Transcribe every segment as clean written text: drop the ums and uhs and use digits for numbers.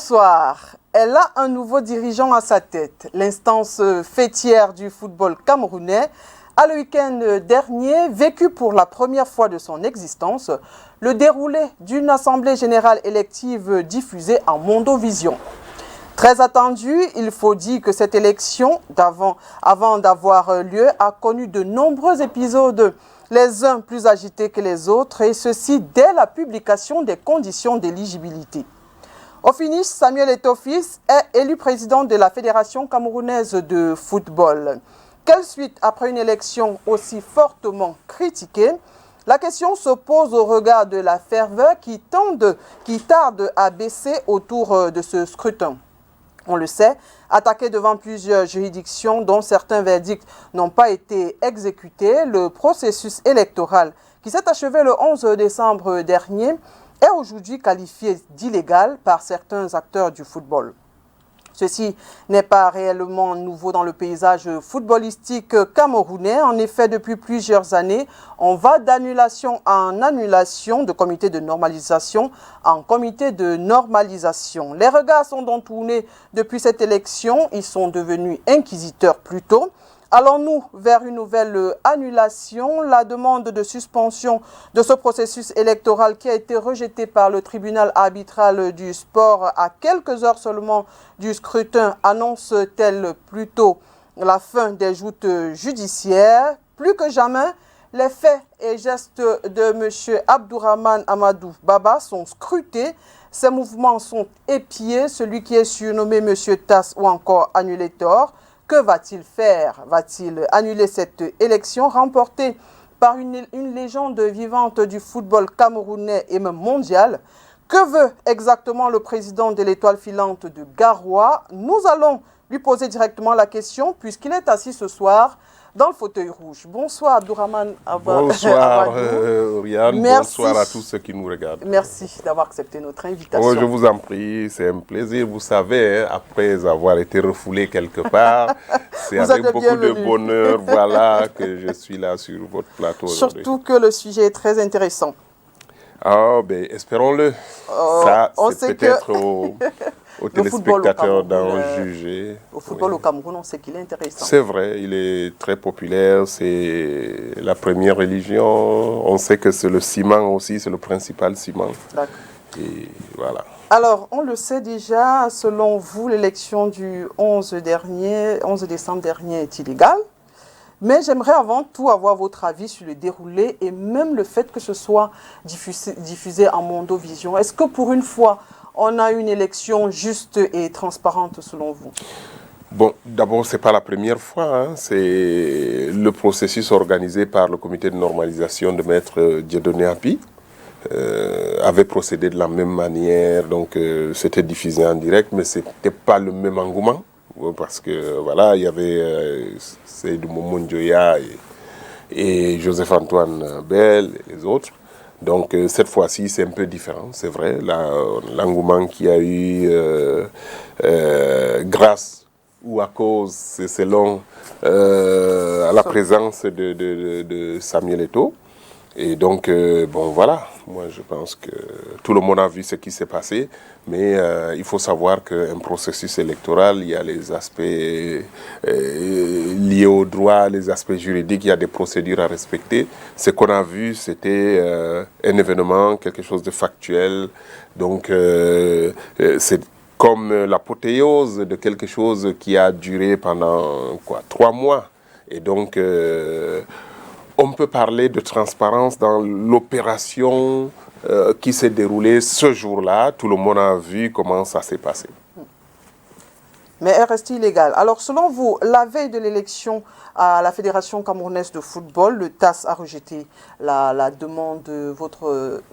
Bonsoir. Elle a un nouveau dirigeant à sa tête. L'instance fêtière du football camerounais a le week-end dernier vécu pour la première fois de son existence le déroulé d'une assemblée générale élective diffusée en Mondovision. Très attendue, il faut dire que cette élection, avant d'avoir lieu, a connu de nombreux épisodes, les uns plus agités que les autres, et ceci dès la publication des conditions d'éligibilité. Au finish, Samuel Eto'o fils est élu président de la Fédération camerounaise de football. Quelle suite après une élection aussi fortement critiquée? La question se pose au regard de la ferveur qui tarde à baisser autour de ce scrutin. On le sait, attaqué devant plusieurs juridictions dont certains verdicts n'ont pas été exécutés, le processus électoral qui s'est achevé le 11 décembre dernier est aujourd'hui qualifié d'illégal par certains acteurs du football. Ceci n'est pas réellement nouveau dans le paysage footballistique camerounais. En effet, depuis plusieurs années, on va d'annulation en annulation, de comité de normalisation en comité de normalisation. Les regards sont donc tournés depuis cette élection. Ils sont devenus inquisiteurs plutôt. Allons-nous vers une nouvelle annulation? La demande de suspension de ce processus électoral qui a été rejetée par le tribunal arbitral du sport à quelques heures seulement du scrutin annonce-t-elle plutôt la fin des joutes judiciaires? Plus que jamais, les faits et gestes de M. Abdourahmane Amadou Baba sont scrutés. Ses mouvements sont épiés. Celui qui est surnommé M. Tass ou encore Annuletor. Que va-t-il faire? Va-t-il annuler cette élection remportée par une légende vivante du football camerounais et même mondial? Que veut exactement le président de l'Étoile filante de Garoua? Nous allons lui poser directement la question puisqu'il est assis ce soir dans le fauteuil rouge. Bonsoir Abdourahmane Amadou. Bonsoir Oriane, bonsoir à tous ceux qui nous regardent. Merci d'avoir accepté notre invitation. Oh, je vous en prie, c'est un plaisir. Vous savez, hein, après avoir été refoulé quelque part, c'est avec beaucoup de bonheur voilà, que je suis là sur votre plateau aujourd'hui. Surtout que le sujet est très intéressant. Ah, ben, espérons-le. Ça, c'est peut-être aux téléspectateurs d'en juger. Le football au Cameroun, on sait qu'il est intéressant. C'est vrai, il est très populaire, c'est la première religion. On sait que c'est le ciment aussi, c'est le principal ciment. D'accord. Et voilà. Alors, on le sait déjà, selon vous, l'élection du 11 décembre dernier est illégale. Mais j'aimerais avant tout avoir votre avis sur le déroulé et même le fait que ce soit diffusé en Mondovision. Est-ce que pour une fois, on a une élection juste et transparente selon vous? Bon, d'abord, ce n'est pas la première fois. Hein. C'est le processus organisé par le comité de normalisation de Maître Dieudonné Api. Avait procédé de la même manière, donc c'était diffusé en direct, mais ce n'était pas le même engouement. Parce que voilà, il y avait Seydou Momoun Dioya et Joseph-Antoine Bell et les autres. Donc cette fois-ci, c'est un peu différent, c'est vrai. L'engouement qu'il y a eu grâce ou à cause, c'est selon à la présence de Samuel Eto'o. Et donc, bon voilà, moi je pense que tout le monde a vu ce qui s'est passé, mais il faut savoir qu'un processus électoral, il y a les aspects liés au droit, les aspects juridiques, il y a des procédures à respecter. Ce qu'on a vu, c'était un événement, quelque chose de factuel, donc c'est comme l'apothéose de quelque chose qui a duré pendant 3 mois. Et donc, on peut parler de transparence dans l'opération qui s'est déroulée ce jour-là. Tout le monde a vu comment ça s'est passé. Mais elle reste illégale. Alors, selon vous, la veille de l'élection à la Fédération camerounaise de football, le TAS a rejeté la demande de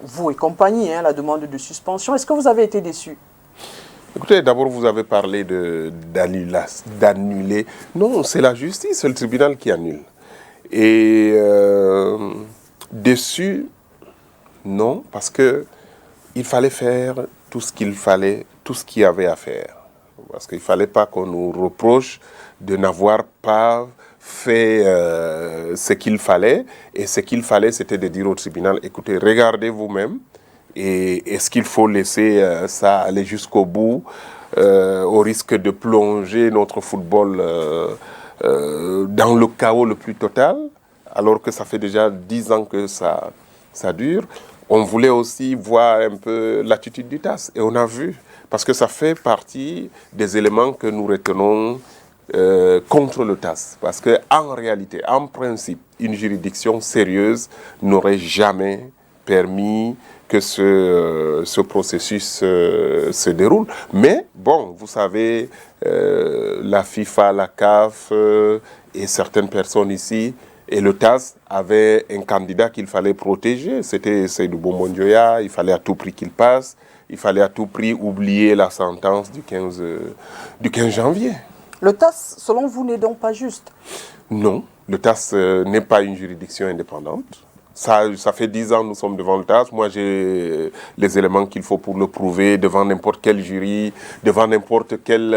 vous et compagnie, hein, la demande de suspension. Est-ce que vous avez été déçu? Écoutez, d'abord, vous avez parlé d'annuler. Non, c'est la justice, c'est le tribunal qui annule. Et déçu, non, parce que il fallait faire tout ce qu'il y avait à faire. Parce qu'il ne fallait pas qu'on nous reproche de n'avoir pas fait ce qu'il fallait. Et ce qu'il fallait, c'était de dire au tribunal, écoutez, regardez vous-même, Et est-ce qu'il faut laisser ça aller jusqu'au bout au risque de plonger notre football dans le chaos le plus total, alors que ça fait déjà 10 ans que ça dure. On voulait aussi voir un peu l'attitude du TAS, et on a vu, parce que ça fait partie des éléments que nous retenons contre le TAS. Parce qu'en réalité, en principe, une juridiction sérieuse n'aurait jamais permis que ce processus se déroule. Mais bon, vous savez, la FIFA, la CAF et certaines personnes ici, et le TAS avait un candidat qu'il fallait protéger, c'était Seydou Bombondjoya, il fallait à tout prix qu'il passe, il fallait à tout prix oublier la sentence du 15 janvier. Le TAS, selon vous, n'est donc pas juste? Non, le TAS n'est pas une juridiction indépendante. Ça fait 10 ans que nous sommes devant le TAS. Moi, j'ai les éléments qu'il faut pour le prouver devant n'importe quel jury, devant n'importe quel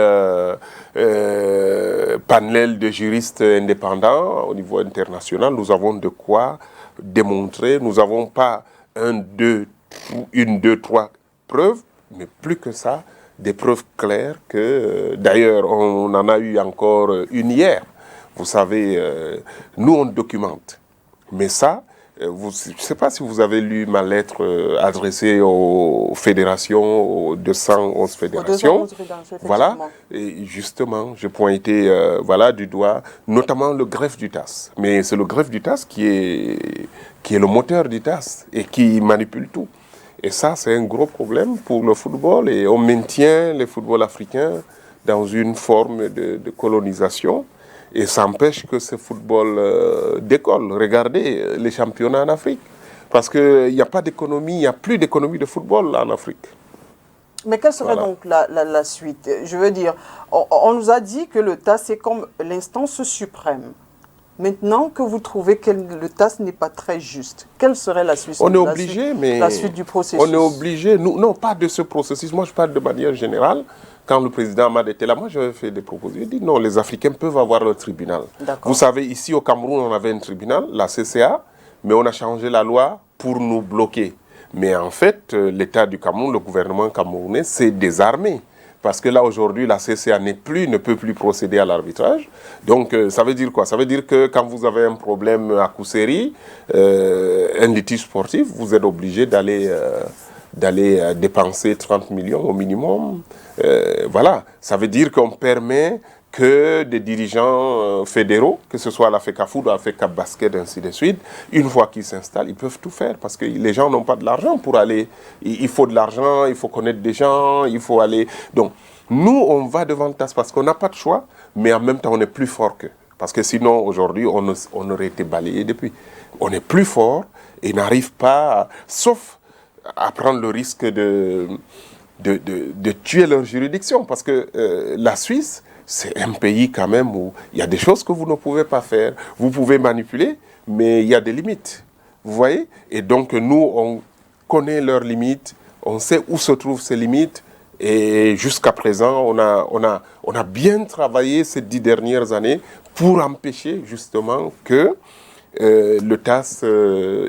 panel de juristes indépendants au niveau international. Nous avons de quoi démontrer. Nous n'avons pas une, deux, trois preuves, mais plus que ça, des preuves claires que, d'ailleurs, on en a eu encore une hier. Vous savez, nous, on documente. Mais ça, je ne sais pas si vous avez lu ma lettre adressée aux fédérations, aux 211 fédérations. Voilà, et justement, je pointais du doigt, notamment le greffe du TAS. Mais c'est le greffe du TAS qui est le moteur du TAS et qui manipule tout. Et ça, c'est un gros problème pour le football, et on maintient le football africain dans une forme de colonisation. Et ça empêche que ce football décolle. Regardez les championnats en Afrique. Parce qu'il n'y a pas d'économie, il n'y a plus d'économie de football en Afrique. Mais quelle serait donc la suite? Je veux dire, on nous a dit que le TAS est comme l'instance suprême. Maintenant que vous trouvez que le TAS n'est pas très juste, quelle serait la suite? On est obligé, mais la suite du processus. On est obligé, non, pas de ce processus. Moi, je parle de manière générale. Quand le président Ahmad était là, moi, j'avais fait des propositions. J'ai dit non, les Africains peuvent avoir leur tribunal. Vous savez, ici au Cameroun, on avait un tribunal, la CCA, mais on a changé la loi pour nous bloquer. Mais en fait, l'État du Cameroun, le gouvernement camerounais, s'est désarmé. Parce que là, aujourd'hui, la CCA ne peut plus procéder à l'arbitrage. Donc, ça veut dire quoi? Ça veut dire que quand vous avez un problème à Kousséri, un litige sportif, vous êtes obligé d'aller dépenser 30 millions au minimum. Voilà, ça veut dire qu'on permet que des dirigeants fédéraux, que ce soit la FECAFOOT, la FECA Basket, ainsi de suite, une fois qu'ils s'installent, ils peuvent tout faire parce que les gens n'ont pas de l'argent pour aller. Il faut de l'argent, il faut connaître des gens, il faut aller. Donc, nous, on va devant le TAS parce qu'on n'a pas de choix, mais en même temps, on est plus fort qu'eux. Parce que sinon, aujourd'hui, on aurait été balayé depuis. On est plus fort et n'arrive pas, sauf à prendre le risque de tuer leur juridiction. Parce que la Suisse, c'est un pays quand même où il y a des choses que vous ne pouvez pas faire. Vous pouvez manipuler, mais il y a des limites. Vous voyez? Et donc, nous, on connaît leurs limites, on sait où se trouvent ces limites. Et jusqu'à présent, on a bien travaillé ces 10 dernières années pour empêcher justement que le TAS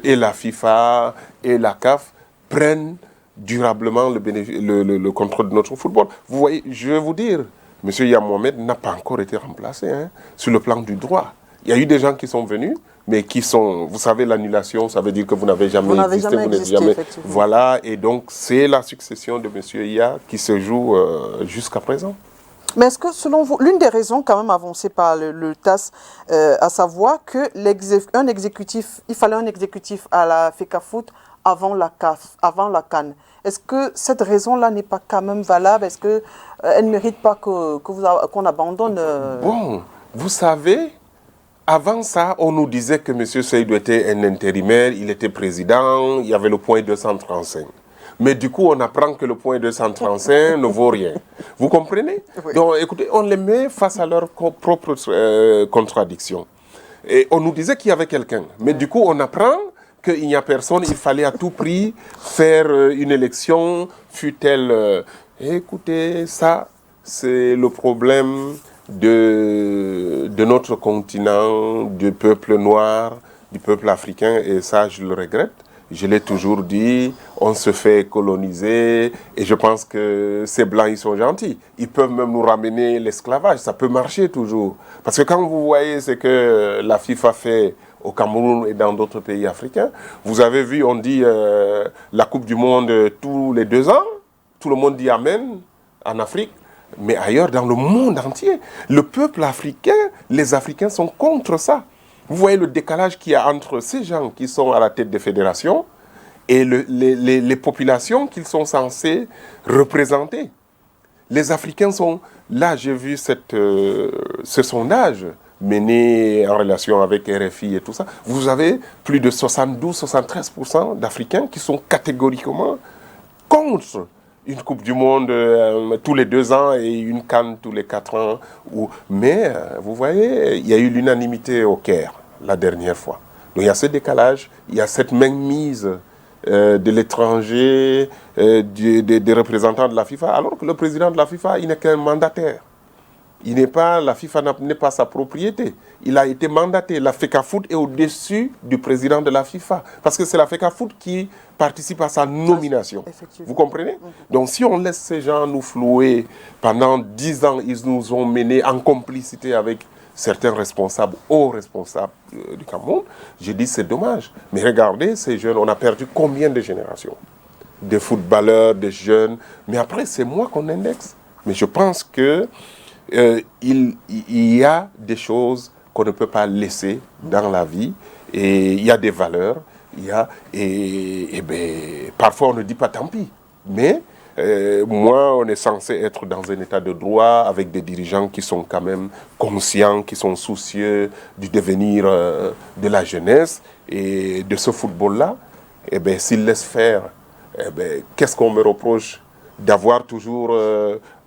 et la FIFA et la CAF prennent durablement le contrôle de notre football. Vous voyez, je vais vous dire, M. Yaya Mohamed n'a pas encore été remplacé sur le plan du droit. Il y a eu des gens qui sont venus, mais qui sont, vous savez, l'annulation, ça veut dire que vous n'avez jamais existé. Voilà, et donc c'est la succession de M. Yaya qui se joue jusqu'à présent. Mais est-ce que, selon vous, l'une des raisons quand même avancées par le TAS, à savoir que il fallait un exécutif à la FECAFOOT avant la CAF, avant la CAN. Est-ce que cette raison-là n'est pas quand même valable? Est-ce qu'elle ne mérite pas qu'on abandonne Bon, vous savez, avant ça, on nous disait que M. Seydou était un intérimaire, il était président, il y avait le point 235. Mais du coup, on apprend que le point 235 ne vaut rien. Vous comprenez? Oui. Donc, écoutez, on les met face à leurs propres contradictions. Et on nous disait qu'il y avait quelqu'un. Mais du coup, on apprend qu'il n'y a personne, il fallait à tout prix faire une élection, fut-elle... écoutez, ça, c'est le problème de notre continent, du peuple noir, du peuple africain, et ça, je le regrette. je l'ai toujours dit, on se fait coloniser et je pense que ces Blancs, ils sont gentils. Ils peuvent même nous ramener l'esclavage, ça peut marcher toujours. Parce que quand vous voyez ce que la FIFA fait au Cameroun et dans d'autres pays africains, vous avez vu, on dit la Coupe du Monde tous les 2 ans, tout le monde dit Amen en Afrique. Mais ailleurs, dans le monde entier, le peuple africain, les Africains sont contre ça. Vous voyez le décalage qu'il y a entre ces gens qui sont à la tête des fédérations et les populations qu'ils sont censés représenter. Les Africains sont... Là, j'ai vu ce sondage mené en relation avec RFI et tout ça. Vous avez plus de 72-73% d'Africains qui sont catégoriquement contre une Coupe du Monde tous les 2 ans et une CAN tous les 4 ans. Mais vous voyez, il y a eu l'unanimité au Caire la dernière fois. Donc il y a ce décalage, il y a cette mainmise de l'étranger, des représentants de la FIFA, alors que le président de la FIFA, il n'est qu'un mandataire. La FIFA n'est pas sa propriété. Il a été mandaté. La FECAFOOT est au-dessus du président de la FIFA. Parce que c'est la FECAFOOT qui participe à sa nomination. Vous comprenez? Donc si on laisse ces gens nous flouer pendant 10 ans, ils nous ont menés en complicité avec certains responsables, hauts responsables du Cameroun, je dis c'est dommage. Mais regardez, ces jeunes, on a perdu combien de générations? Des footballeurs, des jeunes. Mais après, c'est moi qu'on indexe. Mais je pense que il y a des choses qu'on ne peut pas laisser dans la vie et il y a des valeurs, parfois on ne dit pas tant pis, mais moi on est censé être dans un état de droit avec des dirigeants qui sont quand même conscients, qui sont soucieux du devenir de la jeunesse et de ce football-là. S'ils laissent faire, qu'est-ce qu'on me reproche? D'avoir toujours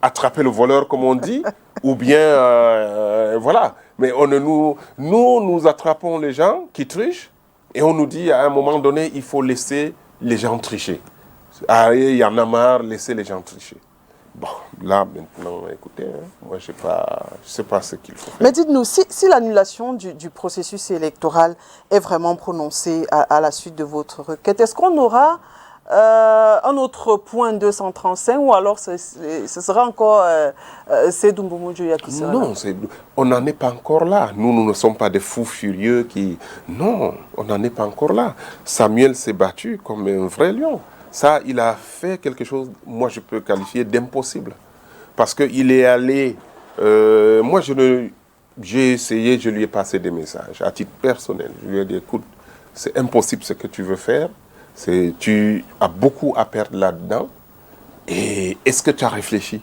attrapé le voleur, comme on dit, ou bien, voilà. Mais nous attrapons les gens qui trichent et on nous dit à un moment donné, il faut laisser les gens tricher. Ah, il y en a marre, laissez les gens tricher. Bon, là, maintenant, écoutez, moi, je sais pas ce qu'il faut faire. Mais dites-nous, si l'annulation du processus électoral est vraiment prononcée à la suite de votre requête, est-ce qu'on aura un autre point 235 ou alors ce sera encore Seydou Mboumou Dioya qui sera là? Non, on n'en est pas encore là. Nous ne sommes pas des fous furieux qui... Non, on n'en est pas encore là. Samuel s'est battu comme un vrai lion. Ça, il a fait quelque chose, moi je peux qualifier d'impossible. Parce qu'il est allé... moi, j'ai essayé, je lui ai passé des messages à titre personnel. Je lui ai dit, écoute, c'est impossible ce que tu veux faire. Tu as beaucoup à perdre là-dedans. Et est-ce que tu as réfléchi?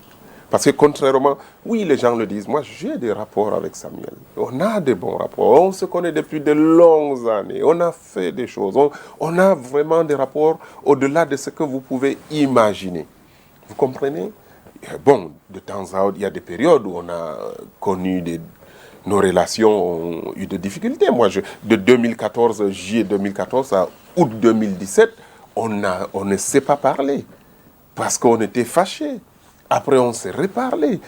Parce que contrairement, oui, les gens le disent. Moi, j'ai des rapports avec Samuel. On a des bons rapports. On se connaît depuis de longues années. On a fait des choses. On a vraiment des rapports au-delà de ce que vous pouvez imaginer. Vous comprenez? Bon, de temps à autre, il y a des périodes où on a connu nos relations ont eu des difficultés. Moi, de 2014, juillet 2014 à août 2017, on ne s'est pas parlé parce qu'on était fâchés. Après, on s'est reparlé.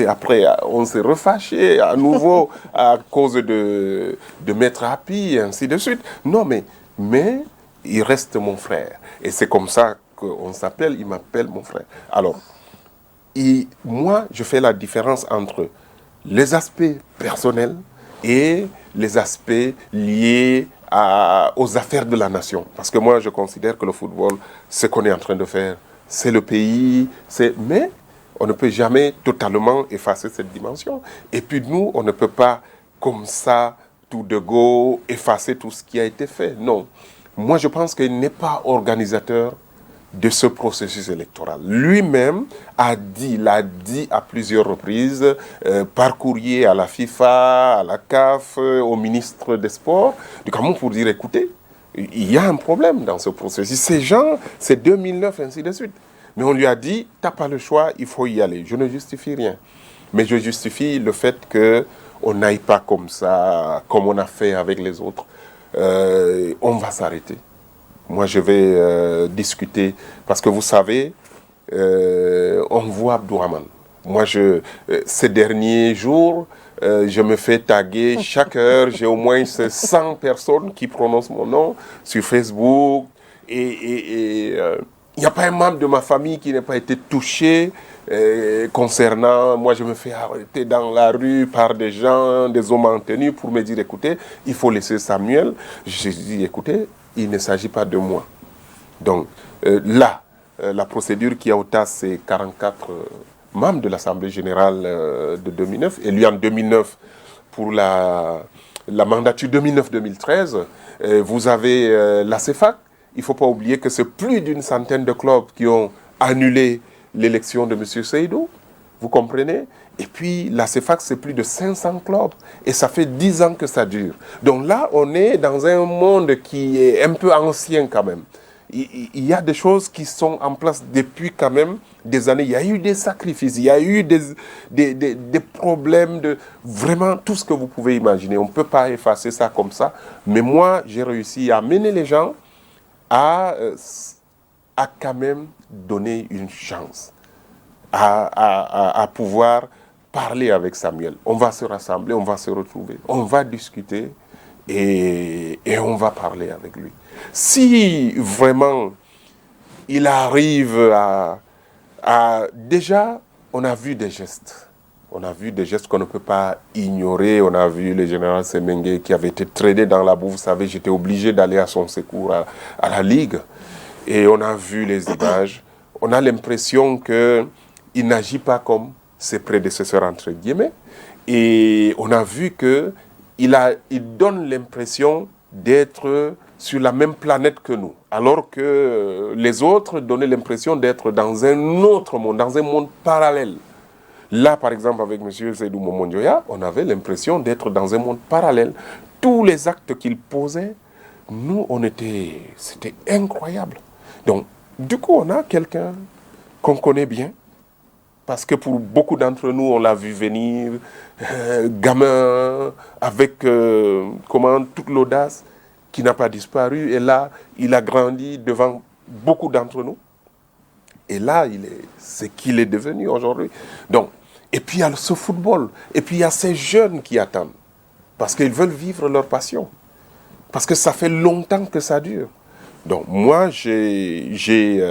Après, on s'est refâché à nouveau à cause de Maître Hapi et ainsi de suite. Non, mais il reste mon frère. Et c'est comme ça qu'on s'appelle, il m'appelle mon frère. Alors, moi, je fais la différence entre les aspects personnels et les aspects liés aux affaires de la nation. Parce que moi, je considère que le football, ce qu'on est en train de faire, c'est le pays, mais on ne peut jamais totalement effacer cette dimension. Et puis nous, on ne peut pas, comme ça, tout de go, effacer tout ce qui a été fait. Non. Moi, je pense qu'il n'est pas organisateur de ce processus électoral. Lui-même l'a dit à plusieurs reprises, par courrier à la FIFA, à la CAF, au ministre des Sports du Cameroun pour dire, écoutez, il y a un problème dans ce processus. Ces gens, c'est 2009, ainsi de suite. Mais on lui a dit, tu n'as pas le choix, il faut y aller. Je ne justifie rien. Mais je justifie le fait qu'on n'aille pas comme ça, comme on a fait avec les autres. On va s'arrêter. Moi, je vais discuter. Parce que vous savez, on voit Abdourahmane. Moi, ces derniers jours, je me fais taguer chaque heure. J'ai au moins 100 personnes qui prononcent mon nom sur Facebook, il n'y a pas un membre de ma famille qui n'ait pas été touché concernant, moi je me fais arrêter dans la rue par des gens, des hommes en tenue pour me dire, écoutez, il faut laisser Samuel. J'ai dit, écoutez, il ne s'agit pas de moi. Donc là, la procédure qui a au TAS, c'est 44 membres de l'Assemblée générale de 2009, et lui en 2009 pour la mandature 2009-2013, vous avez la CEFAC. Il ne faut pas oublier que c'est plus d'une centaine de clubs qui ont annulé l'élection de M. Seydou. Vous comprenez? Et puis la CEFAC, c'est plus de 500 clubs. Et ça fait 10 ans que ça dure. Donc là, on est dans un monde qui est un peu ancien quand même. Il y a des choses qui sont en place depuis quand même des années. Il y a eu des sacrifices, il y a eu des problèmes, de vraiment tout ce que vous pouvez imaginer. On ne peut pas effacer ça comme ça. Mais moi, j'ai réussi à mener les gens à quand même donner une chance, à pouvoir parler avec Samuel. On va se rassembler, on va se retrouver, on va discuter et on va parler avec lui. Si vraiment il arrive déjà, on a vu des gestes. On a vu des gestes qu'on ne peut pas ignorer. On a vu le général Semengue qui avait été traîné dans la boue. Vous savez, j'étais obligé d'aller à son secours à la Ligue. Et on a vu les images. On a l'impression qu'il n'agit pas comme ses prédécesseurs, entre guillemets. Et on a vu qu'il donne l'impression d'être sur la même planète que nous. Alors que les autres donnaient l'impression d'être dans un autre monde, dans un monde parallèle. Là, par exemple, avec M. Seydou Momondjoya, on avait l'impression d'être dans un monde parallèle. Tous les actes qu'il posait, nous, c'était incroyable. Donc, du coup, on a quelqu'un qu'on connaît bien, parce que pour beaucoup d'entre nous, on l'a vu venir, gamin, avec toute l'audace, qui n'a pas disparu. Et là, il a grandi devant beaucoup d'entre nous. Et là, c'est qu'il est devenu aujourd'hui. Donc, et puis il y a ce football. Et puis il y a ces jeunes qui attendent. Parce qu'ils veulent vivre leur passion. Parce que ça fait longtemps que ça dure. Donc moi, j'ai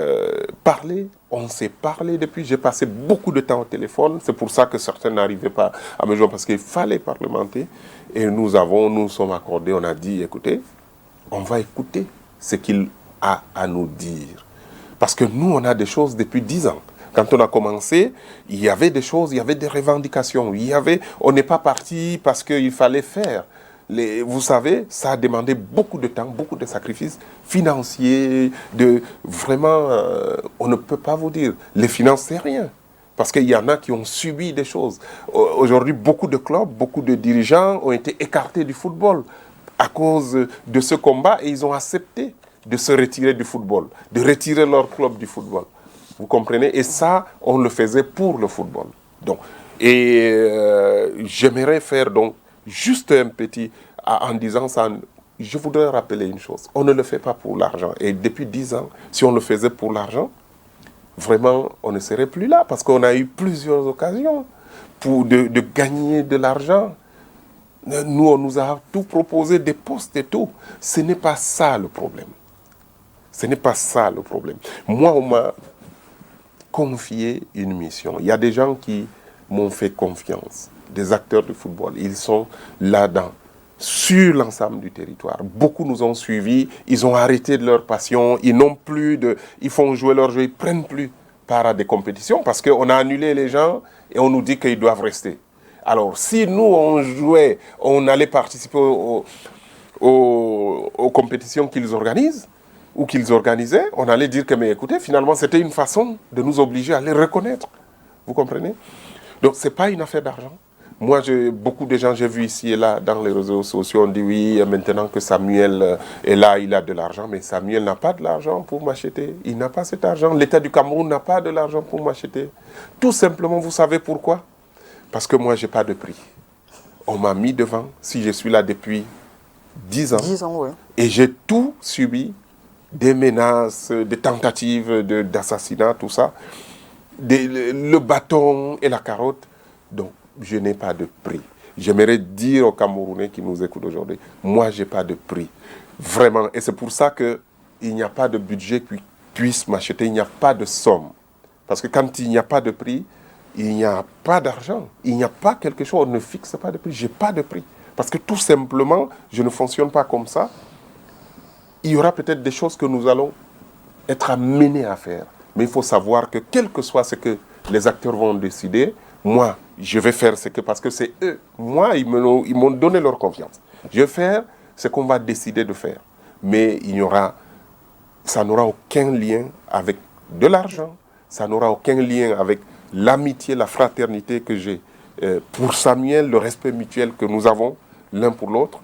parlé, on s'est parlé depuis, j'ai passé beaucoup de temps au téléphone. C'est pour ça que certains n'arrivaient pas à me joindre, parce qu'il fallait parlementer. Et nous sommes accordés, on a dit, écoutez, on va écouter ce qu'il a à nous dire. Parce que nous, on a des choses depuis 10 ans. Quand on a commencé, il y avait des choses, il y avait des revendications. On n'est pas parti parce qu'il fallait faire. Vous savez, ça a demandé beaucoup de temps, beaucoup de sacrifices financiers, vraiment, on ne peut pas vous dire. Les finances, c'est rien. Parce qu'il y en a qui ont subi des choses. Aujourd'hui, beaucoup de clubs, beaucoup de dirigeants ont été écartés du football à cause de ce combat et ils ont accepté de se retirer du football, de retirer leur club du football. Vous comprenez? Et ça, on le faisait pour le football. Donc, j'aimerais faire donc juste un petit, en disant ça, je voudrais rappeler une chose. On ne le fait pas pour l'argent. Et depuis 10 ans, si on le faisait pour l'argent, vraiment, on ne serait plus là. Parce qu'on a eu plusieurs occasions de gagner de l'argent. Nous, on nous a tout proposé, des postes et tout. Ce n'est pas ça le problème. Ce n'est pas ça le problème. Moi, on m'a confié une mission. Il y a des gens qui m'ont fait confiance, des acteurs de football. Ils sont là-dedans, sur l'ensemble du territoire. Beaucoup nous ont suivis, ils ont arrêté de leur passion, ils font jouer leur jeu, ils ne prennent plus part à des compétitions parce qu'on a annulé les gens et on nous dit qu'ils doivent rester. Alors, si nous, on jouait, on allait participer aux compétitions qu'ils organisent, ou qu'ils organisaient, on allait dire que, mais écoutez, finalement, c'était une façon de nous obliger à les reconnaître. Vous comprenez? Donc, ce n'est pas une affaire d'argent. Moi, beaucoup de gens, j'ai vu ici et là, dans les réseaux sociaux, on dit oui, maintenant que Samuel est là, il a de l'argent, mais Samuel n'a pas de l'argent pour m'acheter. Il n'a pas cet argent. L'État du Cameroun n'a pas de l'argent pour m'acheter. Tout simplement, vous savez pourquoi? Parce que moi, je n'ai pas de prix. On m'a mis devant, si je suis là depuis 10 ans. 10 ans, oui. Et j'ai tout subi. Des menaces, des tentatives d'assassinat, tout ça, le bâton et la carotte. Donc, je n'ai pas de prix. J'aimerais dire aux Camerounais qui nous écoutent aujourd'hui, moi, je n'ai pas de prix. Vraiment. Et c'est pour ça que il n'y a pas de budget qui puisse m'acheter, il n'y a pas de somme. Parce que quand il n'y a pas de prix, il n'y a pas d'argent. Il n'y a pas quelque chose, on ne fixe pas de prix. Je n'ai pas de prix. Parce que tout simplement, je ne fonctionne pas comme ça. Il y aura peut-être des choses que nous allons être amenés à faire. Mais il faut savoir que quel que soit ce que les acteurs vont décider, moi, je vais faire ce que... Parce que c'est eux. Moi, ils m'ont donné leur confiance. Je vais faire ce qu'on va décider de faire. Mais ça n'aura aucun lien avec de l'argent. Ça n'aura aucun lien avec l'amitié, la fraternité que j'ai pour Samuel, le respect mutuel que nous avons l'un pour l'autre.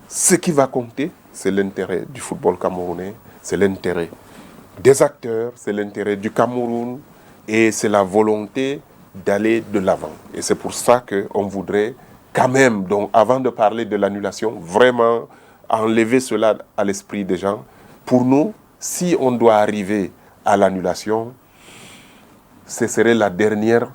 Ce qui va compter, c'est l'intérêt du football camerounais, c'est l'intérêt des acteurs, c'est l'intérêt du Cameroun et c'est la volonté d'aller de l'avant. Et c'est pour ça qu'on voudrait quand même, donc avant de parler de l'annulation, vraiment enlever cela à l'esprit des gens. Pour nous, si on doit arriver à l'annulation, ce serait la dernière,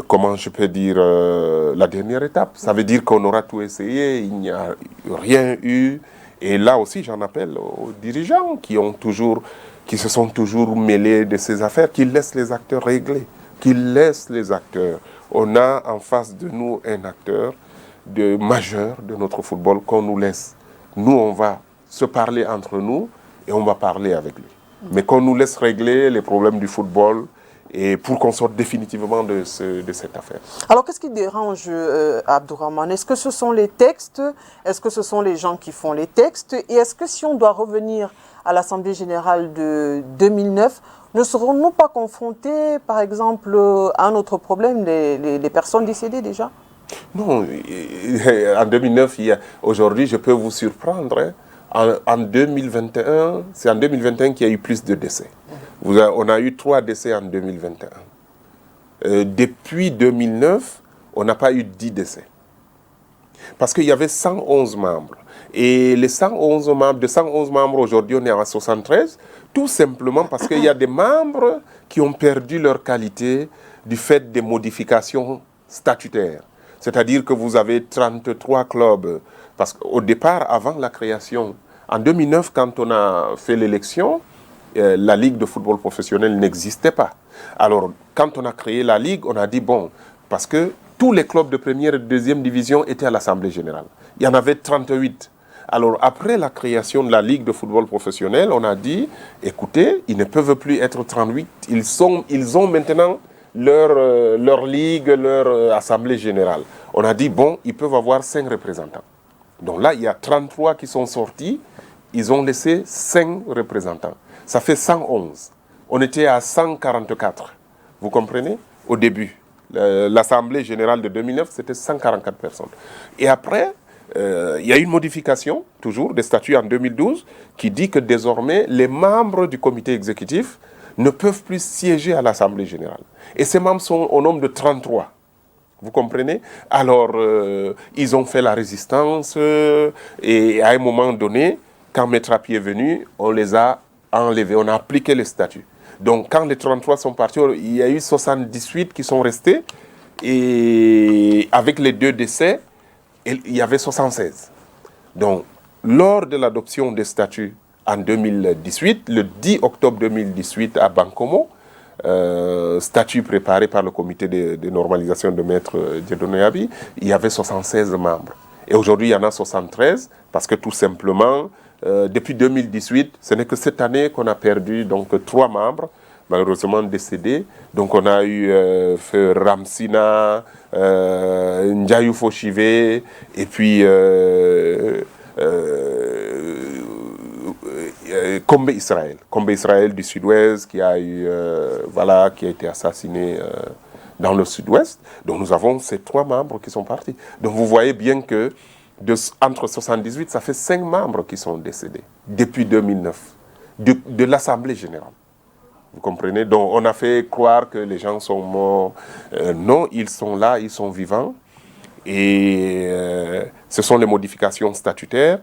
comment je peux dire, la dernière étape. Ça veut dire qu'on aura tout essayé, il n'y a rien eu. Et là aussi, j'en appelle aux dirigeants qui se sont toujours mêlés de ces affaires, qui laissent les acteurs régler, qui laissent les acteurs. On a en face de nous un acteur majeur de notre football qu'on nous laisse. Nous, on va se parler entre nous et on va parler avec lui. Mais qu'on nous laisse régler les problèmes du football et pour qu'on sorte définitivement de cette affaire. Alors, qu'est-ce qui dérange Abdourahmane? Est-ce que ce sont les textes? Est-ce que ce sont les gens qui font les textes? Et est-ce que si on doit revenir à l'Assemblée générale de 2009, ne serons-nous pas confrontés, par exemple, à un autre problème, les personnes décédées déjà? Non, en 2009, aujourd'hui, je peux vous surprendre. Hein. En 2021, c'est en 2021 qu'il y a eu plus de décès. On a eu 3 décès en 2021. Depuis 2009, on n'a pas eu 10 décès. Parce qu'il y avait 111 membres. Et les 111 membres, de 111 membres, aujourd'hui, on est à 73, tout simplement parce qu'il y a des membres qui ont perdu leur qualité du fait des modifications statutaires. C'est-à-dire que vous avez 33 clubs. Parce qu'au départ, avant la création, en 2009, quand on a fait l'élection, la Ligue de football professionnel n'existait pas. Alors, quand on a créé la Ligue, on a dit, bon, parce que tous les clubs de première et de deuxième division étaient à l'Assemblée générale. Il y en avait 38. Alors, après la création de la Ligue de football professionnel, on a dit, écoutez, ils ne peuvent plus être 38. Ils ont maintenant leur ligue, leur assemblée générale. On a dit, bon, ils peuvent avoir 5 représentants. Donc là, il y a 33 qui sont sortis. Ils ont laissé 5 représentants. Ça fait 111. On était à 144. Vous comprenez? Au début. L'Assemblée générale de 2009, c'était 144 personnes. Et après, il y a eu une modification, toujours, des statuts en 2012, qui dit que désormais, les membres du comité exécutif ne peuvent plus siéger à l'Assemblée générale. Et ces membres sont au nombre de 33. Vous comprenez? Alors, ils ont fait la résistance et à un moment donné, quand Metrapi est venu, on les a enlevés, on a appliqué les statuts. Donc, quand les 33 sont partis, il y a eu 78 qui sont restés et avec les 2 décès, il y avait 76. Donc, lors de l'adoption des statuts en 2018, le 10 octobre 2018 à Bankomo, statut préparé par le comité de normalisation de Maître Dieudonné Abi, il y avait 76 membres. Et aujourd'hui, il y en a 73 parce que tout simplement, depuis 2018, ce n'est que cette année qu'on a perdu donc 3 membres, malheureusement décédés. Donc on a eu Ramsina, Ndiayou Foshive, et puis Kombe Israël du Sud-Ouest qui a été assassiné dans le Sud-Ouest. Donc nous avons ces 3 membres qui sont partis. Donc vous voyez bien que entre 78, ça fait 5 membres qui sont décédés depuis 2009 de l'Assemblée générale. Vous comprenez? Donc on a fait croire que les gens sont morts. Non, ils sont là, ils sont vivants. Et ce sont les modifications statutaires.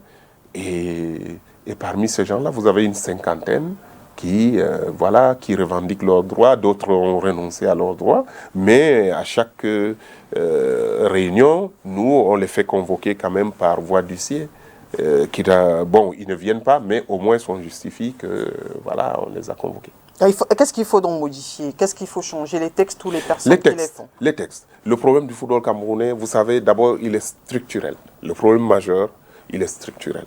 Et parmi ces gens-là, vous avez une cinquantaine qui revendiquent leurs droits. D'autres ont renoncé à leurs droits. Mais à chaque réunion, nous, on les fait convoquer quand même par voie d'huissier Bon, ils ne viennent pas, mais au moins on justifie que, voilà, on les a convoqués. Qu'est-ce qu'il faut donc modifier? Qu'est-ce qu'il faut changer? Les textes ou les personnes qui les font? Les textes. Le problème du football camerounais, vous savez, d'abord, il est structurel. Le problème majeur, il est structurel.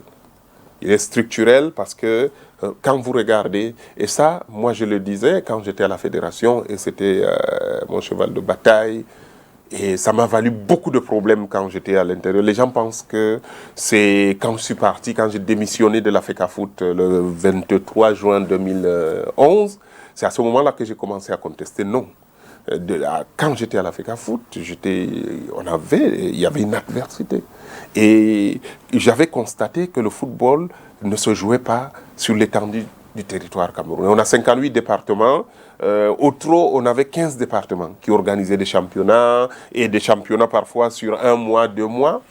Il est structurel parce que quand vous regardez, et ça, moi je le disais quand j'étais à la fédération, et c'était mon cheval de bataille, et ça m'a valu beaucoup de problèmes quand j'étais à l'intérieur. Les gens pensent que c'est quand je suis parti, quand j'ai démissionné de la FECAFOOT le 23 juin 2011, c'est à ce moment-là que j'ai commencé à contester. Non. Quand j'étais à la FECAFOOT, il y avait une adversité. Et j'avais constaté que le football ne se jouait pas sur l'étendue du territoire camerounais. On a 58 départements. Au trop, on avait 15 départements qui organisaient des championnats, et des championnats parfois sur 1 mois, 2 mois,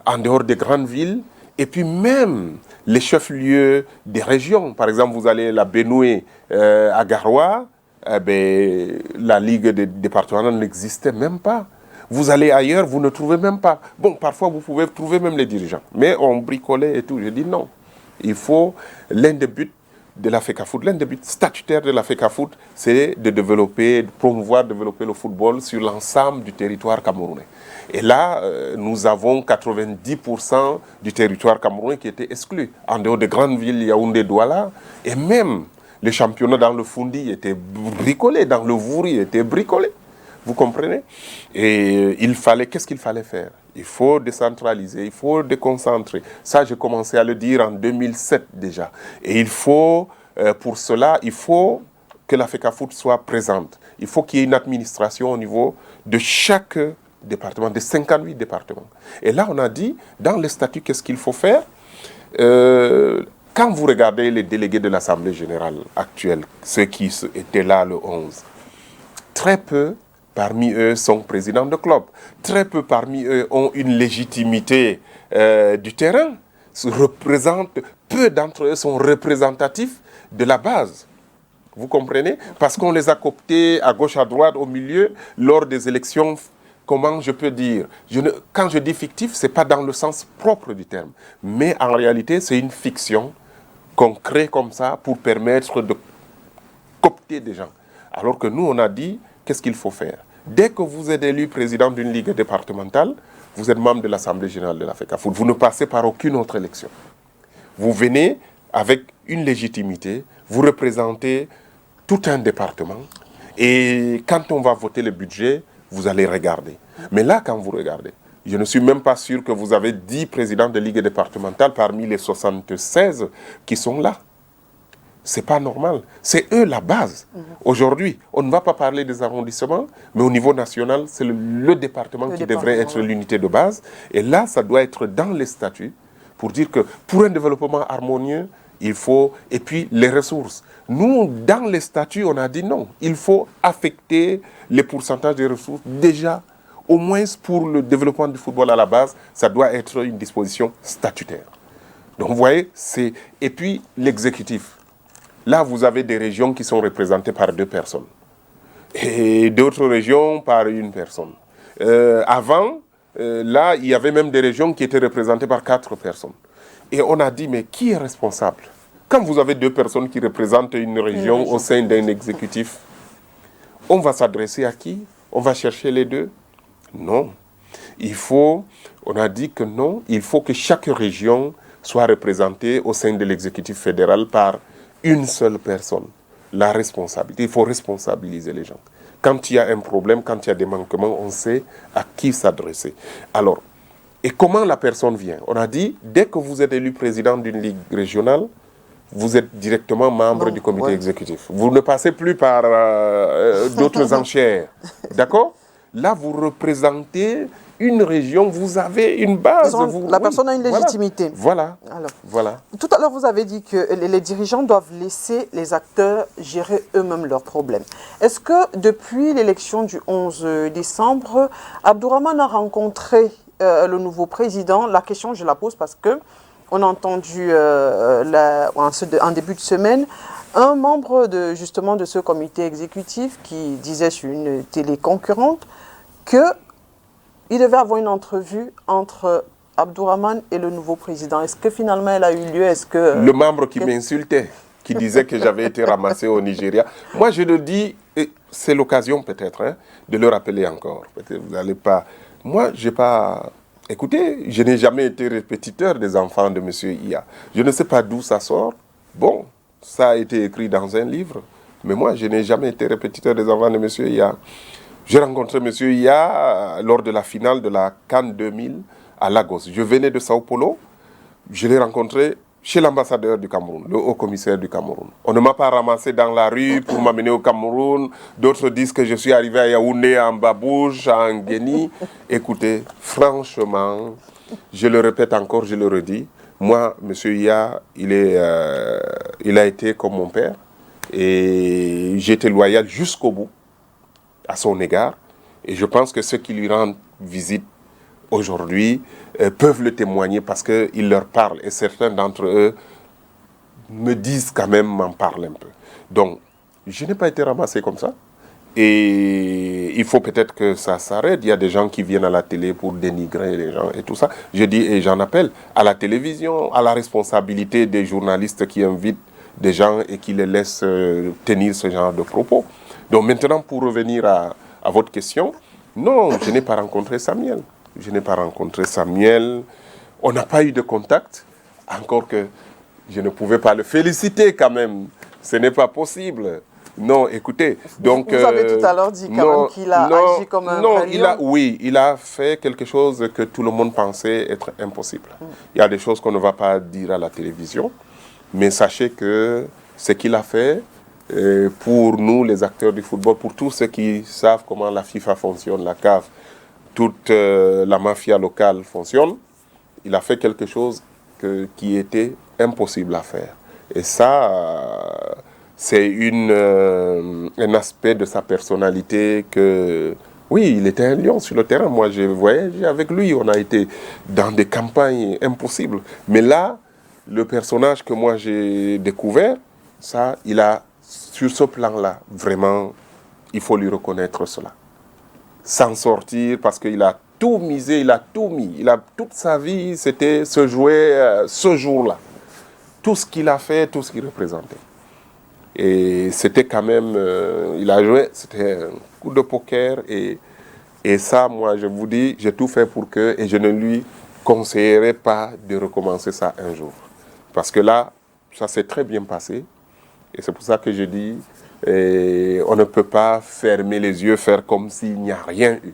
en dehors des grandes villes. Et puis même les chefs-lieux des régions. Par exemple, vous allez à la Benoué, à Garoua, la Ligue des départements n'existait même pas. Vous allez ailleurs, vous ne trouvez même pas. Bon, parfois vous pouvez trouver même les dirigeants. Mais on bricolait et tout. Je dis non. Il faut, l'un des buts de la FECAFOOT, l'un des buts statutaires de la FECAFOOT, c'est de développer, de promouvoir, développer le football sur l'ensemble du territoire camerounais. Et là, nous avons 90% du territoire camerounais qui était exclu. En dehors des grandes villes, Yaoundé, Douala, et même les championnats dans le Foundi étaient bricolés, dans le Vouri étaient bricolés. Vous comprenez? Et qu'est-ce qu'il fallait faire? Il faut décentraliser, il faut déconcentrer. Ça, j'ai commencé à le dire en 2007 déjà. Et pour cela, il faut que la FECAFOOT soit présente. Il faut qu'il y ait une administration au niveau de chaque département, des 58 départements. Et là, on a dit, dans les statuts, qu'est-ce qu'il faut faire? Quand vous regardez les délégués de l'Assemblée générale actuelle, ceux qui étaient là le 11, très peu parmi eux sont présidents de club. Très peu parmi eux ont une légitimité du terrain. Peu d'entre eux sont représentatifs de la base. Vous comprenez? Parce qu'on les a cooptés à gauche, à droite, au milieu, lors des élections. Comment je peux dire? Quand je dis fictif, ce n'est pas dans le sens propre du terme. Mais en réalité, c'est une fiction qu'on crée comme ça pour permettre de coopter des gens. Alors que nous, on a dit, qu'est-ce qu'il faut faire? Dès que vous êtes élu président d'une ligue départementale, vous êtes membre de l'Assemblée générale de la FECAFOOT. Vous ne passez par aucune autre élection. Vous venez avec une légitimité, vous représentez tout un département. Et quand on va voter le budget, vous allez regarder. Mais là, quand vous regardez, je ne suis même pas sûr que vous avez 10 présidents de ligue départementale parmi les 76 qui sont là. Ce n'est pas normal. C'est eux la base. Aujourd'hui, on ne va pas parler des arrondissements, mais au niveau national, c'est le département qui devrait être l'unité de base. Et là, ça doit être dans les statuts pour dire que pour un développement harmonieux, il faut... Et puis, les ressources. Nous, dans les statuts, on a dit non. Il faut affecter les pourcentages des ressources déjà, au moins pour le développement du football à la base, ça doit être une disposition statutaire. Donc, vous voyez, c'est... Et puis, l'exécutif. Là, vous avez des régions qui sont représentées par 2 personnes. Et d'autres régions par 1 personne. Avant, là, il y avait même des régions qui étaient représentées par 4 personnes. Et on a dit, mais qui est responsable? Quand vous avez 2 personnes qui représentent une région au sein d'un exécutif, on va s'adresser à qui? On va chercher les 2? Non. On a dit que non, il faut que chaque région soit représentée au sein de l'exécutif fédéral par une seule personne. La responsabilité, il faut responsabiliser les gens. Quand il y a un problème, quand il y a des manquements, on sait à qui s'adresser. Alors, et comment la personne vient? On a dit, dès que vous êtes élu président d'une ligue régionale, vous êtes directement membre du comité exécutif. Vous ne passez plus par d'autres enchères. D'accord? Là, vous représentez une région, vous avez une base. La personne a une légitimité. Voilà. Tout à l'heure, vous avez dit que les dirigeants doivent laisser les acteurs gérer eux-mêmes leurs problèmes. Est-ce que depuis l'élection du 11 décembre, Abdourahmane a rencontré le nouveau président? La question, je la pose parce que on a entendu en début de semaine un membre de ce comité exécutif qui disait sur une télé concurrente qu'il devait avoir une entrevue entre Abdourahmane est le nouveau président. Est-ce que finalement elle a eu lieu? Est-ce que le membre qui m'insultait, qui disait que j'avais été ramassé au Nigeria, moi je le dis, c'est l'occasion peut-être hein, de le rappeler encore. Peut-être vous n'allez pas. Moi, j'ai pas. Écoutez, je n'ai jamais été répétiteur des enfants de M. Iya. Je ne sais pas d'où ça sort. Bon, ça a été écrit dans un livre, mais moi, je n'ai jamais été répétiteur des enfants de M. Iya. J'ai rencontré M. Iya lors de la finale de la CAN 2000 à Lagos. Je venais de Sao Paulo, je l'ai rencontré chez l'ambassadeur du Cameroun, le haut-commissaire du Cameroun. On ne m'a pas ramassé dans la rue pour m'amener au Cameroun. D'autres disent que je suis arrivé à Yaoundé, en Babouche, en Guéni. Écoutez, franchement, je le répète encore, je le redis, moi, M. Iya, il a été comme mon père. Et j'ai été loyal jusqu'au bout à son égard. Et je pense que ceux qui lui rendent visite aujourd'hui peuvent le témoigner parce qu'il leur parle. Et certains d'entre eux me disent quand même, m'en parlent un peu. Donc, je n'ai pas été ramassé comme ça. Et il faut peut-être que ça s'arrête. Il y a des gens qui viennent à la télé pour dénigrer les gens et tout ça. Je dis, et j'en appelle à la télévision, à la responsabilité des journalistes qui invitent des gens et qui les laissent tenir ce genre de propos. Donc maintenant, pour revenir à votre question, non, je n'ai pas rencontré Samuel. Je n'ai pas rencontré Samuel. On n'a pas eu de contact. Encore que je ne pouvais pas le féliciter quand même. Ce n'est pas possible. Non, écoutez. Donc, vous avez tout à l'heure dit quand même qu'il a agi comme un lion. Oui, il a fait quelque chose que tout le monde pensait être impossible. Il y a des choses qu'on ne va pas dire à la télévision. Mais sachez que ce qu'il a fait, pour nous, les acteurs du football, pour tous ceux qui savent comment la FIFA fonctionne, la CAF, toute la mafia locale fonctionne, il a fait quelque chose qui était impossible à faire. Et ça, c'est un aspect de sa personnalité que, oui, il était un lion sur le terrain. Moi, j'ai voyagé avec lui, on a été dans des campagnes impossibles. Mais là, le personnage que moi j'ai découvert, ça, il a, sur ce plan-là, vraiment, il faut lui reconnaître cela. S'en sortir parce qu'il a tout misé, il a tout mis. Il a toute sa vie, c'était se jouer ce jour-là. Tout ce qu'il a fait, tout ce qu'il représentait. Et c'était quand même, il a joué, c'était un coup de poker. Et ça, moi, je vous dis, j'ai tout fait pour que, et je ne lui conseillerais pas de recommencer ça un jour. Parce que là, ça s'est très bien passé. Et c'est pour ça que je dis, on ne peut pas fermer les yeux, faire comme s'il n'y a rien eu.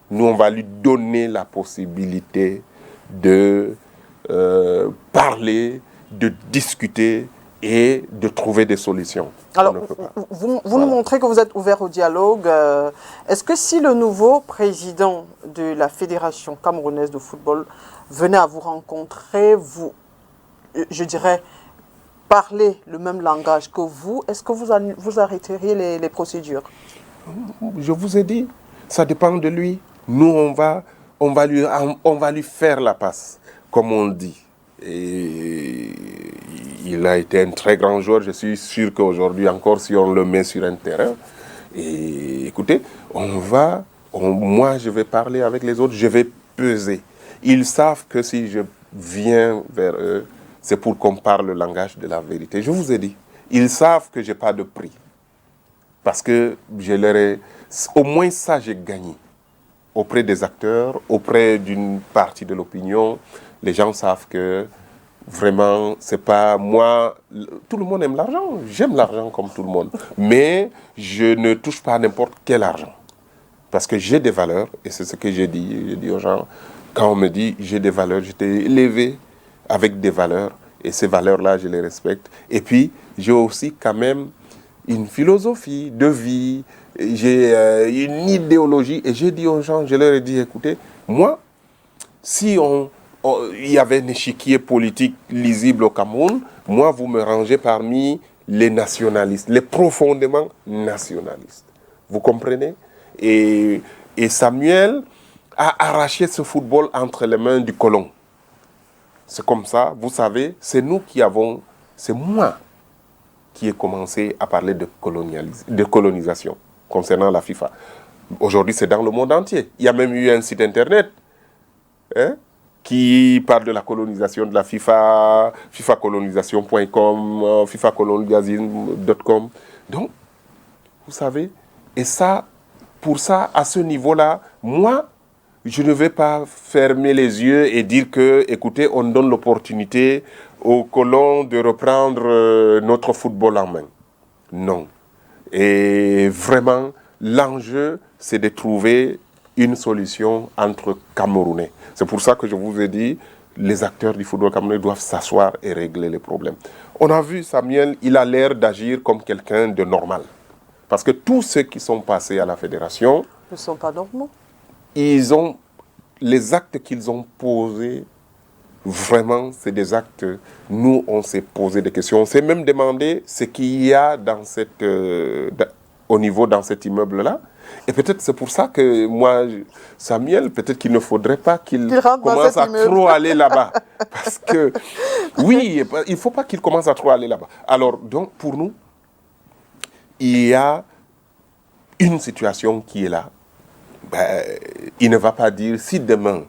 Nous, on va lui donner la possibilité de parler, de discuter et de trouver des solutions. Alors, vous nous montrez que vous êtes ouvert au dialogue. Est-ce que si le nouveau président de la Fédération camerounaise de football venait à vous rencontrer, vous, je dirais, parler le même langage que vous, est-ce que vous arrêteriez les procédures? Je vous ai dit, ça dépend de lui. Nous, on va lui faire la passe, comme on dit. Et il a été un très grand joueur. Je suis sûr qu'aujourd'hui encore, si on le met sur un terrain, et écoutez, moi, je vais parler avec les autres, je vais peser. Ils savent que si je viens vers eux, c'est pour qu'on parle le langage de la vérité. Je vous ai dit, ils savent que je n'ai pas de prix. Parce que je leur ai... Au moins ça, j'ai gagné. Auprès des acteurs, auprès d'une partie de l'opinion, les gens savent que vraiment, c'est pas moi... Tout le monde aime l'argent. J'aime l'argent comme tout le monde. Mais je ne touche pas à n'importe quel argent. Parce que j'ai des valeurs, et c'est ce que j'ai dit. J'ai dit aux gens, quand on me dit j'ai des valeurs, j'étais élevé avec des valeurs, et ces valeurs-là, je les respecte. Et puis, j'ai aussi quand même une philosophie de vie, j'ai une idéologie, et j'ai dit aux gens, je leur ai dit, écoutez, moi, si il y avait un échiquier politique lisible au Cameroun, moi, vous me rangez parmi les nationalistes, les profondément nationalistes. Vous comprenez? Et Samuel a arraché ce football entre les mains du colon. C'est comme ça, vous savez, c'est moi qui ai commencé à parler de colonisation concernant la FIFA. Aujourd'hui, c'est dans le monde entier. Il y a même eu un site internet qui parle de la colonisation de la FIFA, fifacolonisation.com, fifacolonialism.com. Donc, vous savez, et ça, pour ça, à ce niveau-là, moi, je ne vais pas fermer les yeux et dire que, écoutez, on donne l'opportunité aux colons de reprendre notre football en main. Non. Et vraiment, l'enjeu, c'est de trouver une solution entre Camerounais. C'est pour ça que je vous ai dit, les acteurs du football camerounais doivent s'asseoir et régler les problèmes. On a vu Samuel, il a l'air d'agir comme quelqu'un de normal. Parce que tous ceux qui sont passés à la fédération... ne sont pas normaux. Les actes qu'ils ont posés, vraiment, c'est des actes... Nous, on s'est posé des questions. On s'est même demandé ce qu'il y a dans au niveau dans cet immeuble-là. Et peut-être c'est pour ça que moi, Samuel, peut-être qu'il ne faudrait pas qu'il commence à trop aller là-bas. Parce que, oui, il ne faut pas qu'il commence à trop aller là-bas. Alors, donc, pour nous, il y a une situation qui est là. Ben, il ne va pas dire si demain,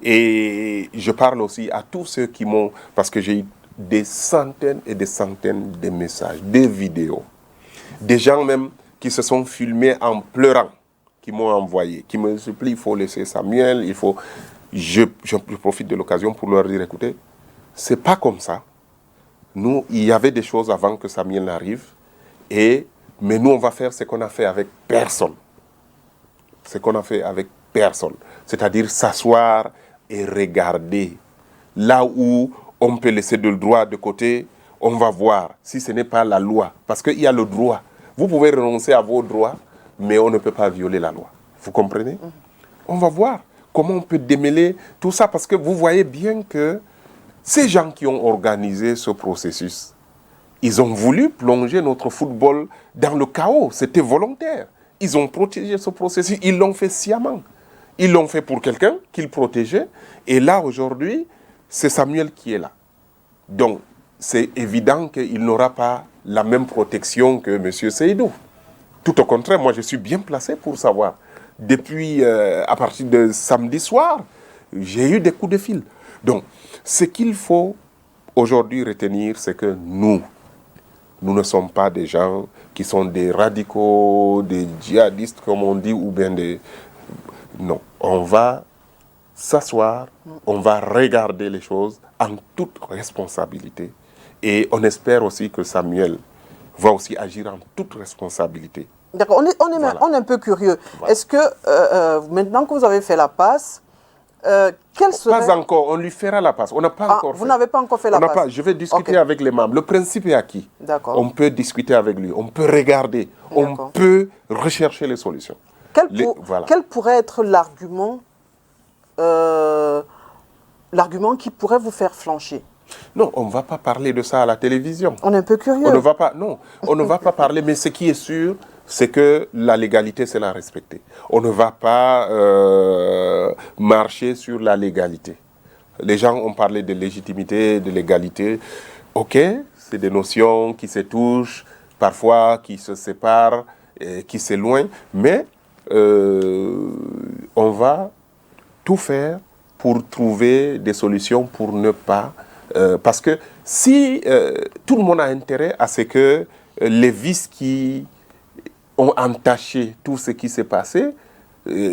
et je parle aussi à tous ceux qui m'ont, parce que j'ai eu des centaines et des centaines de messages, des vidéos, des gens même qui se sont filmés en pleurant, qui m'ont envoyé, qui me supplient, il faut laisser Samuel, il faut... Je profite de l'occasion pour leur dire, écoutez, c'est pas comme ça. Nous, il y avait des choses avant que Samuel n'arrive, mais nous, on va faire ce qu'on a fait avec personne. Ce qu'on a fait avec personne. C'est-à-dire s'asseoir et regarder. Là où on peut laisser le droit de côté, on va voir si ce n'est pas la loi. Parce qu'il y a le droit. Vous pouvez renoncer à vos droits, mais on ne peut pas violer la loi. Vous comprenez? On va voir comment on peut démêler tout ça. Parce que vous voyez bien que ces gens qui ont organisé ce processus, ils ont voulu plonger notre football dans le chaos. C'était volontaire. Ils ont protégé ce processus. Ils l'ont fait sciemment. Ils l'ont fait pour quelqu'un qu'ils protégeaient. Et là, aujourd'hui, c'est Samuel qui est là. Donc, c'est évident qu'il n'aura pas la même protection que M. Seydou. Tout au contraire, moi, je suis bien placé pour savoir. Depuis, à partir de samedi soir, j'ai eu des coups de fil. Donc, ce qu'il faut aujourd'hui retenir, c'est que nous ne sommes pas des gens qui sont des radicaux, des djihadistes, comme on dit, ou bien des... Non, on va s'asseoir, on va regarder les choses en toute responsabilité. Et on espère aussi que Samuel va aussi agir en toute responsabilité. D'accord, on est un peu curieux. Voilà. Est-ce que, maintenant que vous avez fait la passe, quelle serait... Pas encore, on lui fera la passe. On n'a pas encore fait. Vous n'avez pas encore fait la passe. Je vais discuter avec les membres. Le principe est acquis. D'accord. On peut discuter avec lui, on peut regarder, on peut rechercher les solutions. Quel pourrait être l'argument qui pourrait vous faire flancher? Non, on ne va pas parler de ça à la télévision. On est un peu curieux. On ne va pas, non, on ne va pas parler, mais ce qui est sûr, c'est que la légalité, c'est la respecter. On ne va pas marcher sur la légalité. Les gens ont parlé de légitimité, de légalité. Ok, c'est des notions qui se touchent, parfois qui se séparent, qui s'éloignent, mais on va tout faire pour trouver des solutions pour ne pas... parce que si tout le monde a intérêt à ce que les vices qui ont entaché tout ce qui s'est passé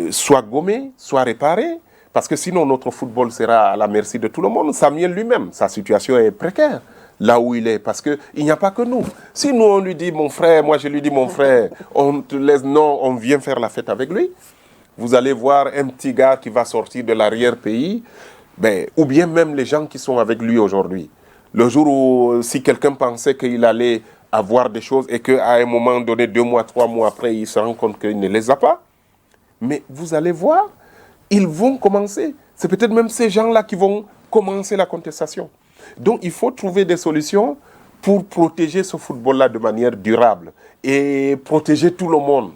soient gommés, soient réparés, parce que sinon notre football sera à la merci de tout le monde. Samuel lui-même, sa situation est précaire là où il est, parce qu'il n'y a pas que nous. Si nous on lui dit mon frère, moi je lui dis mon frère, on te laisse, non, on vient faire la fête avec lui. Vous allez voir un petit gars qui va sortir de l'arrière-pays, ou bien même les gens qui sont avec lui aujourd'hui. Le jour où, si quelqu'un pensait qu'il allait avoir des choses et qu'à un moment donné, 2 mois, 3 mois après, il se rend compte qu'il ne les a pas, mais vous allez voir, ils vont commencer. C'est peut-être même ces gens-là qui vont commencer la contestation. Donc, il faut trouver des solutions pour protéger ce football-là de manière durable et protéger tout le monde.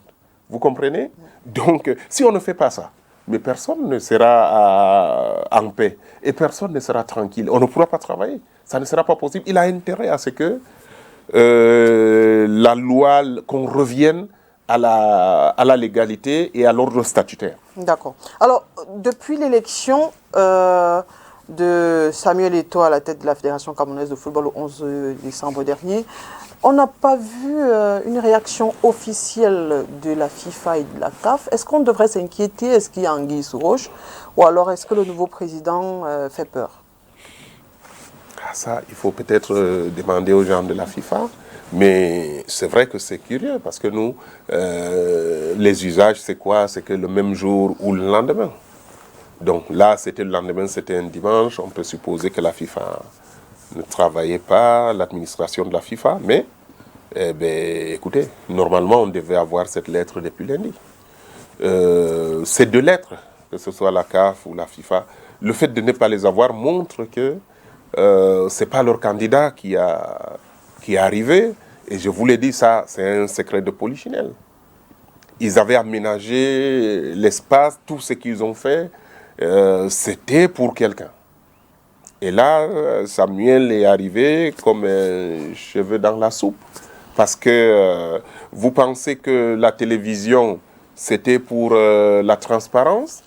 Vous comprenez? Donc, si on ne fait pas ça, mais personne ne sera en paix et personne ne sera tranquille. On ne pourra pas travailler. Ça ne sera pas possible. Il a intérêt à ce que la loi, qu'on revienne à la légalité et à l'ordre statutaire. D'accord. Alors, depuis l'élection, de Samuel Eto'o à la tête de la Fédération camerounaise de football le 11 décembre dernier, on n'a pas vu une réaction officielle de la FIFA et de la CAF. Est-ce qu'on devrait s'inquiéter? Est-ce qu'il y a anguille sous roche? Ou alors est-ce que le nouveau président fait peur? Ça, il faut peut-être demander aux gens de la FIFA. Mais c'est vrai que c'est curieux parce que nous, les usages, c'est quoi? C'est que le même jour ou le lendemain. Donc là, c'était le lendemain, c'était un dimanche. On peut supposer que la FIFA ne travaillait pas, l'administration de la FIFA. Mais, écoutez, normalement, on devait avoir cette lettre depuis lundi. Ces deux lettres, que ce soit la CAF ou la FIFA, le fait de ne pas les avoir montre que ce n'est pas leur candidat qui est arrivé. Et je vous l'ai dit, ça, c'est un secret de polichinelle. Ils avaient aménagé l'espace, tout ce qu'ils ont fait, c'était pour quelqu'un. Et là, Samuel est arrivé comme un cheveu dans la soupe. Parce que vous pensez que la télévision, c'était pour la transparence?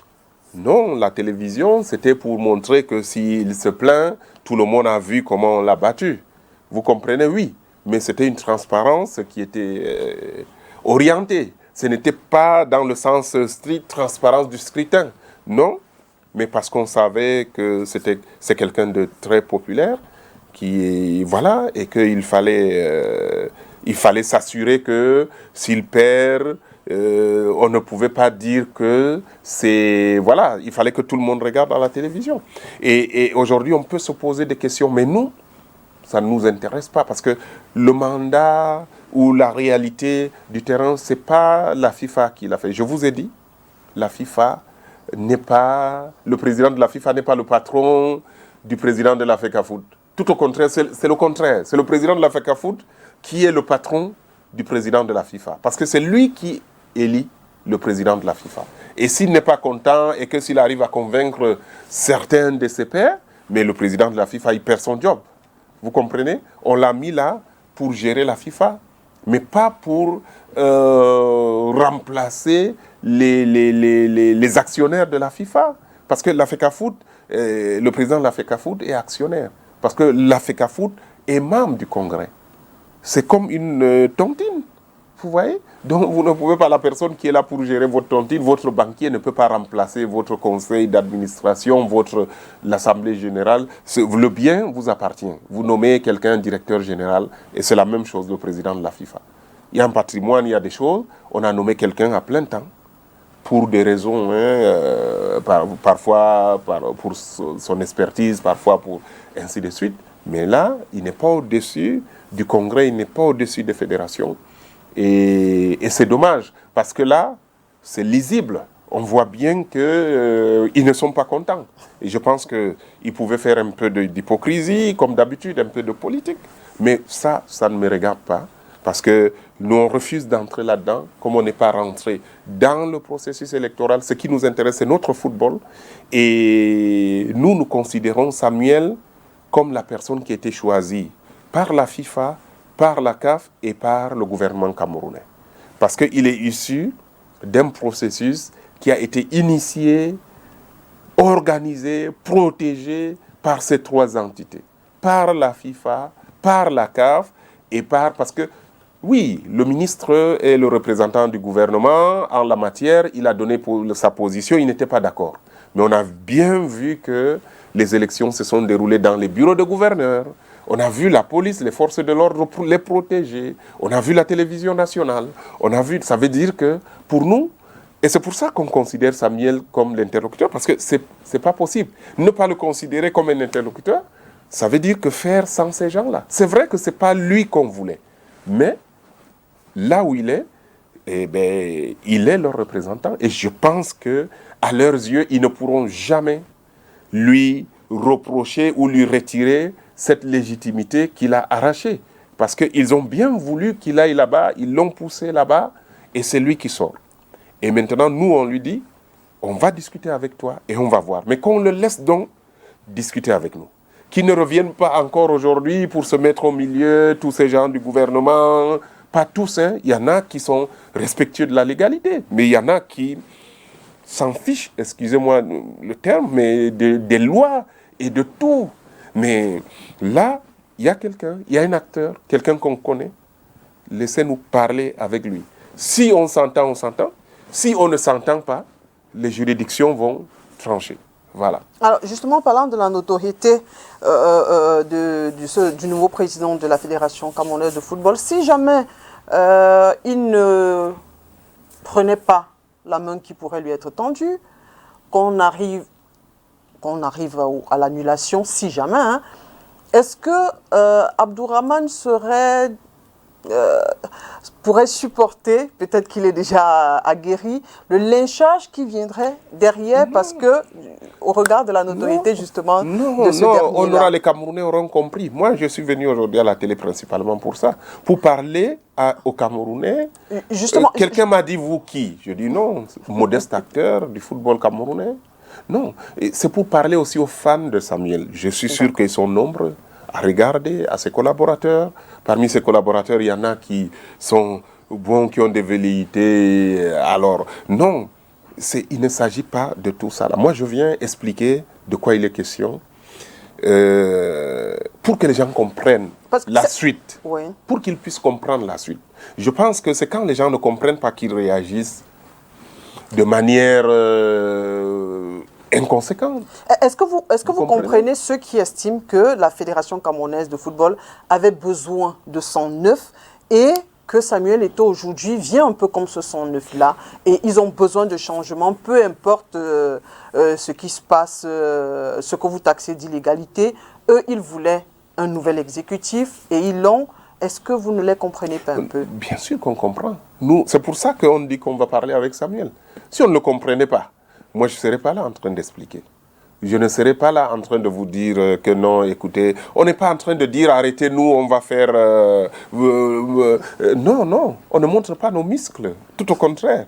Non, la télévision, c'était pour montrer que s'il se plaint, tout le monde a vu comment on l'a battu. Vous comprenez? Oui. Mais c'était une transparence qui était orientée. Ce n'était pas dans le sens strict transparence du scrutin. Non, mais parce qu'on savait que c'est quelqu'un de très populaire qui, voilà, et qu'il fallait, s'assurer que s'il perd, on ne pouvait pas dire que c'est... Voilà, il fallait que tout le monde regarde à la télévision. Et aujourd'hui, on peut se poser des questions, mais nous, ça ne nous intéresse pas parce que le mandat ou la réalité du terrain, ce n'est pas la FIFA qui l'a fait. Je vous ai dit, la FIFA n'est pas... Le président de la FIFA n'est pas le patron du président de la FECAFOOT. Tout au contraire, c'est le contraire. C'est le président de la FECAFOOT qui est le patron du président de la FIFA. Parce que c'est lui qui élit le président de la FIFA. Et s'il n'est pas content et que s'il arrive à convaincre certains de ses pairs, mais le président de la FIFA, il perd son job. Vous comprenez? On l'a mis là pour gérer la FIFA, mais pas pour remplacer les actionnaires de la FIFA. Parce que la FECAFOOT, le président de la FECAFOOT est actionnaire. Parce que la FECAFOOT est membre du Congrès. C'est comme une tontine, vous voyez? Donc vous ne pouvez pas, la personne qui est là pour gérer votre tontine, votre banquier ne peut pas remplacer votre conseil d'administration, l'assemblée générale. Le bien vous appartient. Vous nommez quelqu'un directeur général et c'est la même chose le président de la FIFA. Il y a un patrimoine, il y a des choses, on a nommé quelqu'un à plein temps pour des raisons, parfois pour son expertise, parfois pour ainsi de suite. Mais là, il n'est pas au-dessus du Congrès, il n'est pas au-dessus des fédérations. Et c'est dommage, parce que là, c'est lisible. On voit bien qu'ils ne sont pas contents. Et je pense qu'ils pouvaient faire un peu d'hypocrisie, comme d'habitude, un peu de politique. Mais ça ne me regarde pas. Parce que nous, on refuse d'entrer là-dedans, comme on n'est pas rentré dans le processus électoral. Ce qui nous intéresse, c'est notre football. Et nous considérons Samuel comme la personne qui a été choisie par la FIFA, par la CAF et par le gouvernement camerounais. Parce qu'il est issu d'un processus qui a été initié, organisé, protégé par ces trois entités. Par la FIFA, par la CAF et parce que, oui, le ministre est le représentant du gouvernement en la matière, il a donné sa position, il n'était pas d'accord. Mais on a bien vu que les élections se sont déroulées dans les bureaux de gouverneurs. On a vu la police, les forces de l'ordre pour les protéger. On a vu la télévision nationale. Ça veut dire que pour nous, et c'est pour ça qu'on considère Samuel comme l'interlocuteur, parce que c'est pas possible. Ne pas le considérer comme un interlocuteur, ça veut dire que faire sans ces gens-là. C'est vrai que c'est pas lui qu'on voulait. Mais là où il est, il est leur représentant. Et je pense que à leurs yeux, ils ne pourront jamais lui reprocher ou lui retirer cette légitimité qu'il a arrachée. Parce qu'ils ont bien voulu qu'il aille là-bas, ils l'ont poussé là-bas, et c'est lui qui sort. Et maintenant, nous, on lui dit, on va discuter avec toi et on va voir. Mais qu'on le laisse donc discuter avec nous. Qu'ils ne reviennent pas encore aujourd'hui pour se mettre au milieu, tous ces gens du gouvernement. Pas tous, hein. Il y en a qui sont respectueux de la légalité, mais il y en a qui s'en fichent, excusez-moi le terme, mais des lois et de tout. Mais là, il y a quelqu'un, il y a un acteur, quelqu'un qu'on connaît. Laissez-nous parler avec lui. Si on s'entend, on s'entend. Si on ne s'entend pas, les juridictions vont trancher. Voilà. Alors, justement, parlant de la notoriété du nouveau président de la Fédération camerounaise de football, si jamais il ne prenait pas la main qui pourrait lui être tendue, qu'on arrive à l'annulation, si jamais, hein, est-ce que Abdourahmane pourrait supporter, peut-être qu'il est déjà aguerri, le lynchage qui viendrait derrière parce que, au regard de la notoriété justement de ce dernier-là. Non, les Camerounais auront compris. Moi, je suis venu aujourd'hui à la télé principalement pour ça, pour parler aux Camerounais. Justement, quelqu'un m'a dit, vous qui? Je dis non, modeste acteur du football camerounais. Non, c'est pour parler aussi aux fans de Samuel. Je suis sûr qu'ils sont nombreux à regarder, à ses collaborateurs. Parmi ses collaborateurs, il y en a qui sont bons, qui ont des velléités. Alors, non, il ne s'agit pas de tout ça. Là. Moi, je viens expliquer de quoi il est question pour que les gens comprennent la suite. Oui. Pour qu'ils puissent comprendre la suite. Je pense que c'est quand les gens ne comprennent pas qu'ils réagissent de manière inconséquente. Est-ce que vous comprenez ceux qui estiment que la Fédération camerounaise de football avait besoin de sang neuf et que Samuel Eto'o aujourd'hui vient un peu comme ce sang neuf-là et ils ont besoin de changements, peu importe ce qui se passe, ce que vous taxez d'illégalité. Eux, ils voulaient un nouvel exécutif et ils l'ont. Est-ce que vous ne les comprenez pas un peu? Bien sûr qu'on comprend. C'est pour ça qu'on dit qu'on va parler avec Samuel. Si on ne le comprenait pas, moi je ne serais pas là en train d'expliquer. Je ne serais pas là en train de vous dire que non, écoutez, on n'est pas en train de dire arrêtez-nous, on va faire... non, on ne montre pas nos muscles, tout au contraire.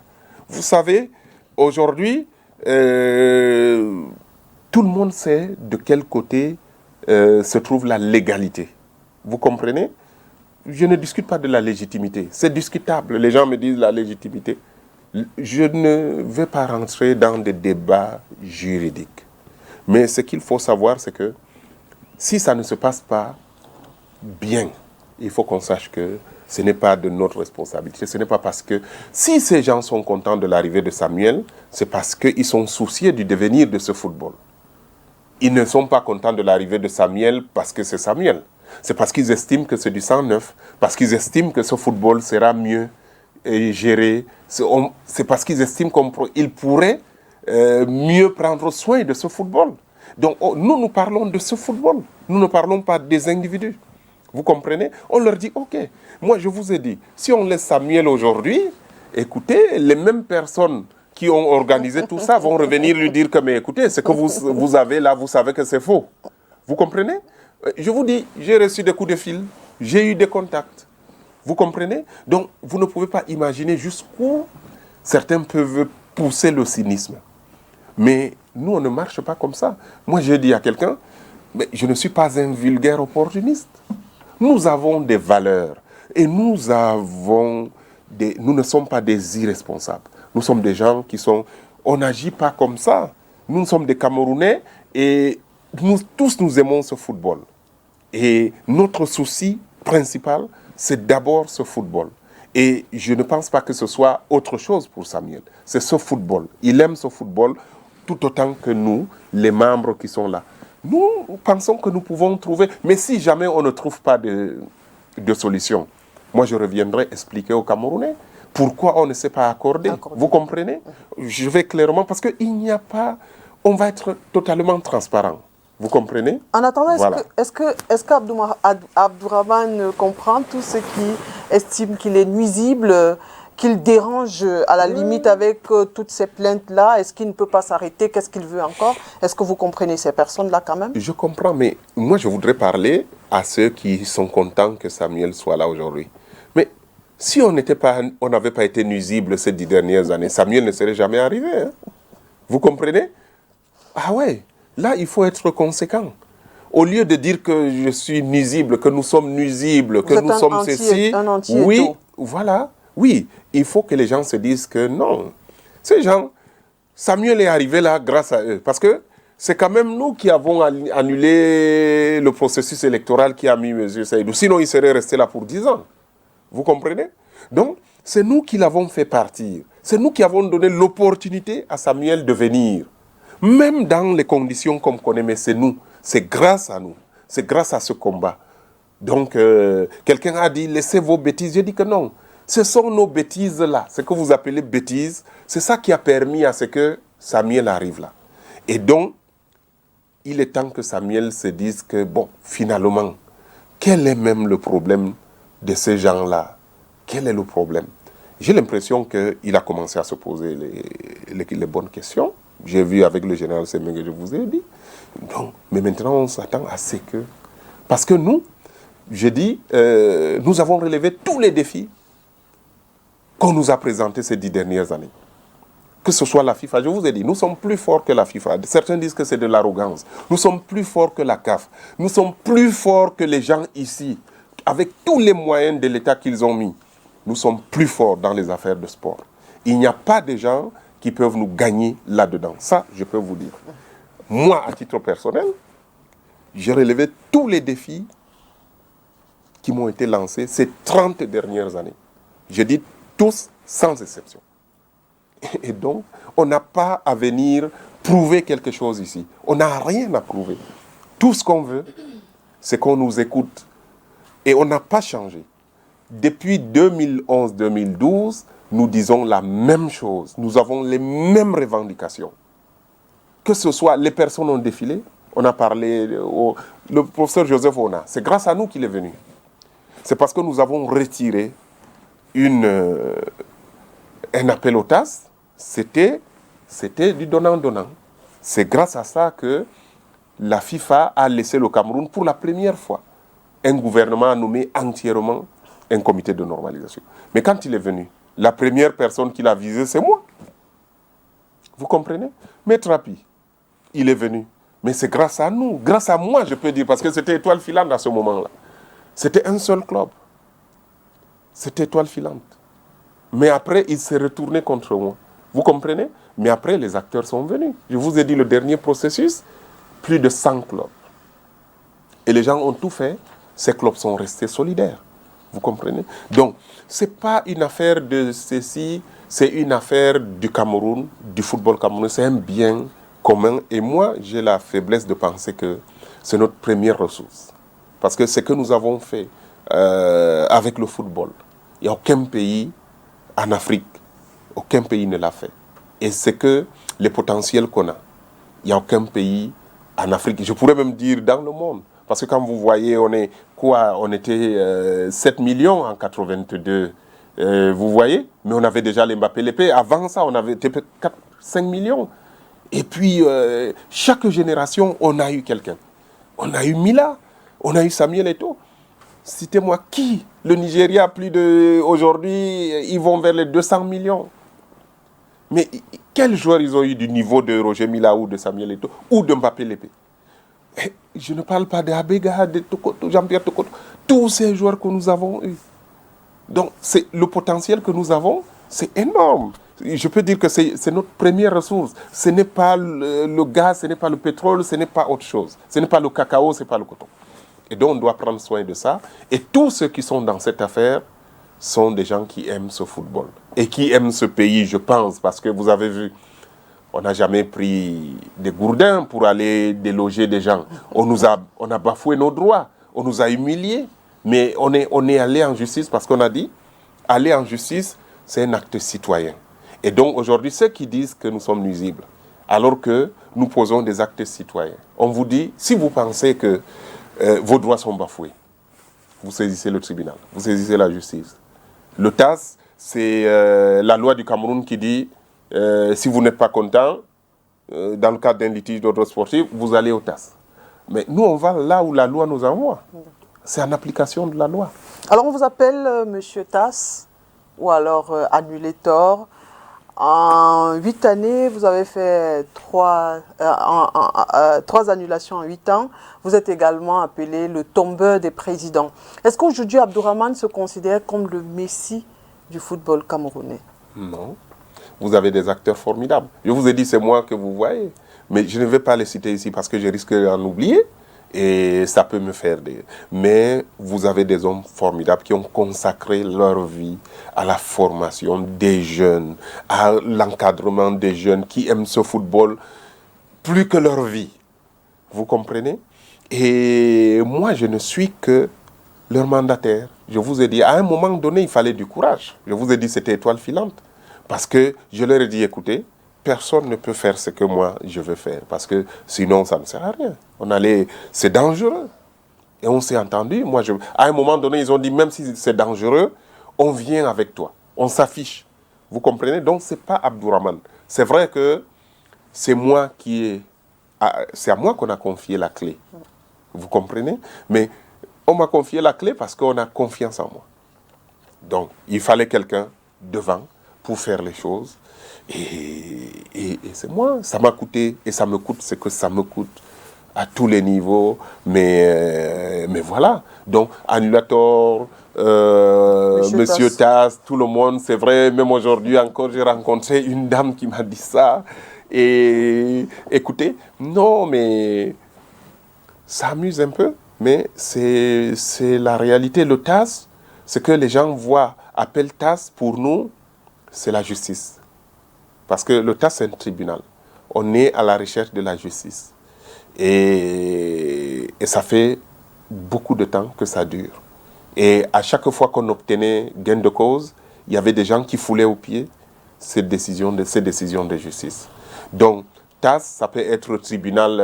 Vous savez, aujourd'hui, tout le monde sait de quel côté se trouve la légalité. Vous comprenez? Je ne discute pas de la légitimité. C'est discutable. Les gens me disent la légitimité. Je ne vais pas rentrer dans des débats juridiques. Mais ce qu'il faut savoir, c'est que si ça ne se passe pas bien, il faut qu'on sache que ce n'est pas de notre responsabilité. Ce n'est pas parce que... Si ces gens sont contents de l'arrivée de Samuel, c'est parce qu'ils sont soucieux du devenir de ce football. Ils ne sont pas contents de l'arrivée de Samuel parce que c'est Samuel. C'est parce qu'ils estiment que c'est du sang neuf, parce qu'ils estiment que ce football sera mieux géré. C'est parce qu'ils estiment qu'ils pourraient mieux prendre soin de ce football. Donc nous parlons de ce football. Nous ne parlons pas des individus. Vous comprenez? On leur dit, ok, moi je vous ai dit, si on laisse Samuel aujourd'hui, écoutez, les mêmes personnes qui ont organisé tout ça vont revenir lui dire que, mais écoutez, ce que vous avez là, vous savez que c'est faux. Vous comprenez? Je vous dis, j'ai reçu des coups de fil, j'ai eu des contacts. Vous comprenez? Donc, vous ne pouvez pas imaginer jusqu'où certains peuvent pousser le cynisme. Mais nous, on ne marche pas comme ça. Moi, j'ai dit à quelqu'un, mais je ne suis pas un vulgaire opportuniste. Nous avons des valeurs et nous ne sommes pas des irresponsables. Nous sommes des gens qui sont... On n'agit pas comme ça. Nous sommes des Camerounais et nous aimons ce football. Et notre souci principal, c'est d'abord ce football. Et je ne pense pas que ce soit autre chose pour Samuel. C'est ce football. Il aime ce football tout autant que nous, les membres qui sont là. Nous pensons que nous pouvons trouver... Mais si jamais on ne trouve pas de solution, moi je reviendrai expliquer aux Camerounais pourquoi on ne s'est pas accordé. Vous comprenez? Je vais clairement... Parce qu'il n'y a pas... On va être totalement transparent. Vous comprenez? En attendant, voilà. est-ce qu'Abdourahmane comprend tout ce qui estime qu'il est nuisible, qu'il dérange à la limite avec toutes ces plaintes-là? Est-ce qu'il ne peut pas s'arrêter? Qu'est-ce qu'il veut encore? Est-ce que vous comprenez ces personnes-là quand même? Je comprends, mais moi je voudrais parler à ceux qui sont contents que Samuel soit là aujourd'hui. Mais si on n'avait pas été nuisible ces 10 dernières années, Samuel ne serait jamais arrivé. Hein? Vous comprenez? Ah ouais. Là, il faut être conséquent. Au lieu de dire que je suis nuisible, que nous sommes nuisibles, que nous sommes ceci, oui, voilà, oui, il faut que les gens se disent que non. Ces gens, Samuel est arrivé là grâce à eux. Parce que c'est quand même nous qui avons annulé le processus électoral qui a mis M. Seydou. Sinon, il serait resté là pour 10 ans. Vous comprenez? Donc, c'est nous qui l'avons fait partir. C'est nous qui avons donné l'opportunité à Samuel de venir. Même dans les conditions qu'on connaît, mais c'est nous. C'est grâce à nous. C'est grâce à ce combat. Donc, quelqu'un a dit, laissez vos bêtises. J'ai dit que non. Ce sont nos bêtises-là. Ce que vous appelez bêtises, c'est ça qui a permis à ce que Samuel arrive là. Et donc, il est temps que Samuel se dise que, bon, finalement, quel est même le problème de ces gens-là? Quel est le problème? J'ai l'impression qu'il a commencé à se poser les bonnes questions. J'ai vu avec le général Semeng, je vous ai dit. Donc, mais maintenant, on s'attend à ce que... Parce que nous, je dis, nous avons relevé tous les défis qu'on nous a présentés ces 10 dernières années. Que ce soit la FIFA, je vous ai dit, nous sommes plus forts que la FIFA. Certains disent que c'est de l'arrogance. Nous sommes plus forts que la CAF. Nous sommes plus forts que les gens ici. Avec tous les moyens de l'État qu'ils ont mis, nous sommes plus forts dans les affaires de sport. Il n'y a pas de gens qui peuvent nous gagner là-dedans. Ça, je peux vous dire. Moi, à titre personnel, j'ai relevé tous les défis qui m'ont été lancés ces 30 dernières années. Je dis tous sans exception. Et donc, on n'a pas à venir prouver quelque chose ici. On n'a rien à prouver. Tout ce qu'on veut, c'est qu'on nous écoute. Et on n'a pas changé. Depuis 2011-2012, nous disons la même chose. Nous avons les mêmes revendications. Que ce soit, les personnes ont défilé. On a parlé, le professeur Joseph Ona, c'est grâce à nous qu'il est venu. C'est parce que nous avons retiré un appel au TAS. C'était du donnant-donnant. C'est grâce à ça que la FIFA a laissé le Cameroun pour la première fois. Un gouvernement a nommé entièrement un comité de normalisation. Mais quand il est venu, la première personne qu'il a visée, c'est moi. Vous comprenez? Maître Rapi, il est venu. Mais c'est grâce à nous, grâce à moi, je peux dire, parce que c'était Étoile Filante à ce moment-là. C'était un seul club. C'était Étoile Filante. Mais après, il s'est retourné contre moi. Vous comprenez? Mais après, les acteurs sont venus. Je vous ai dit, le dernier processus, plus de 100 clubs. Et les gens ont tout fait. Ces clubs sont restés solidaires. Vous comprenez? Donc, ce n'est pas une affaire de ceci, c'est une affaire du Cameroun, du football camerounais. C'est un bien commun. Et moi, j'ai la faiblesse de penser que c'est notre première ressource. Parce que ce que nous avons fait avec le football, il n'y a aucun pays en Afrique, aucun pays ne l'a fait. Et c'est que les potentiels qu'on a, il n'y a aucun pays en Afrique, je pourrais même dire dans le monde. Parce que quand vous voyez, on était 7 millions en 82, vous voyez, mais on avait déjà les Mbappé Lépé. Avant ça, on avait 5 millions. Et puis, chaque génération, on a eu quelqu'un. On a eu Mila, on a eu Samuel Eto'o. Citez-moi qui? Le Nigeria, aujourd'hui, ils vont vers les 200 millions. Mais quels joueurs ils ont eu du niveau de Roger Mila ou de Samuel Eto'o ou de Mbappé Lépé? Je ne parle pas de Abega, de Tokoto, Jean-Pierre Tokoto, tous ces joueurs que nous avons eus. Donc, le potentiel que nous avons, c'est énorme. Je peux dire que c'est notre première ressource. Ce n'est pas le gaz, ce n'est pas le pétrole, ce n'est pas autre chose. Ce n'est pas le cacao, ce n'est pas le coton. Et donc, on doit prendre soin de ça. Et tous ceux qui sont dans cette affaire sont des gens qui aiment ce football. Et qui aiment ce pays, je pense, parce que vous avez vu, on n'a jamais pris des gourdins pour aller déloger des gens. On a bafoué nos droits, on nous a humiliés. Mais on est allé en justice parce qu'on a dit, aller en justice, c'est un acte citoyen. Et donc aujourd'hui, ceux qui disent que nous sommes nuisibles, alors que nous posons des actes citoyens, on vous dit, si vous pensez que vos droits sont bafoués, vous saisissez le tribunal, vous saisissez la justice. Le TAS, c'est la loi du Cameroun qui dit, si vous n'êtes pas content, dans le cadre d'un litige d'ordre sportif, vous allez au TAS. Mais nous, on va là où la loi nous envoie. C'est en application de la loi. Alors, on vous appelle Monsieur TAS, ou alors Annulator. En 8 années, vous avez fait 3 annulations en 8 ans. Vous êtes également appelé le tombeur des présidents. Est-ce qu'aujourd'hui, Abdourahmane se considère comme le messie du football camerounais? Non. vous avez des acteurs formidables. Je vous ai dit, c'est moi que vous voyez. Mais je ne vais pas les citer ici parce que je risque d'en oublier. Et ça peut me faire des... Mais vous avez des hommes formidables qui ont consacré leur vie à la formation des jeunes, à l'encadrement des jeunes qui aiment ce football plus que leur vie. Vous comprenez? Et moi, je ne suis que leur mandataire. Je vous ai dit, à un moment donné, il fallait du courage. Je vous ai dit, c'était étoile filante. Parce que je leur ai dit, écoutez, personne ne peut faire ce que moi, je veux faire. Parce que sinon, ça ne sert à rien. C'est dangereux. Et on s'est entendu. À un moment donné, ils ont dit, même si c'est dangereux, on vient avec toi. On s'affiche. Vous comprenez? Donc, ce n'est pas Abdourahmane. C'est vrai que c'est à moi qu'on a confié la clé. Vous comprenez? Mais on m'a confié la clé parce qu'on a confiance en moi. Donc, il fallait quelqu'un devant pour faire les choses. Et c'est moi. Ça m'a coûté, et ça me coûte ce que ça me coûte à tous les niveaux. Mais voilà. Donc, Annulator, Monsieur Tass, tout le monde, c'est vrai. Même aujourd'hui encore, j'ai rencontré une dame qui m'a dit ça. Et écoutez, non, mais ça amuse un peu. Mais c'est la réalité. Le TAS, ce que les gens appellent TAS, pour nous, c'est la justice. Parce que le TAS, c'est un tribunal. On est à la recherche de la justice. Et ça fait beaucoup de temps que ça dure. Et à chaque fois qu'on obtenait gain de cause, il y avait des gens qui foulaient aux pieds ces décisions de justice. Donc, TAS, ça peut être le tribunal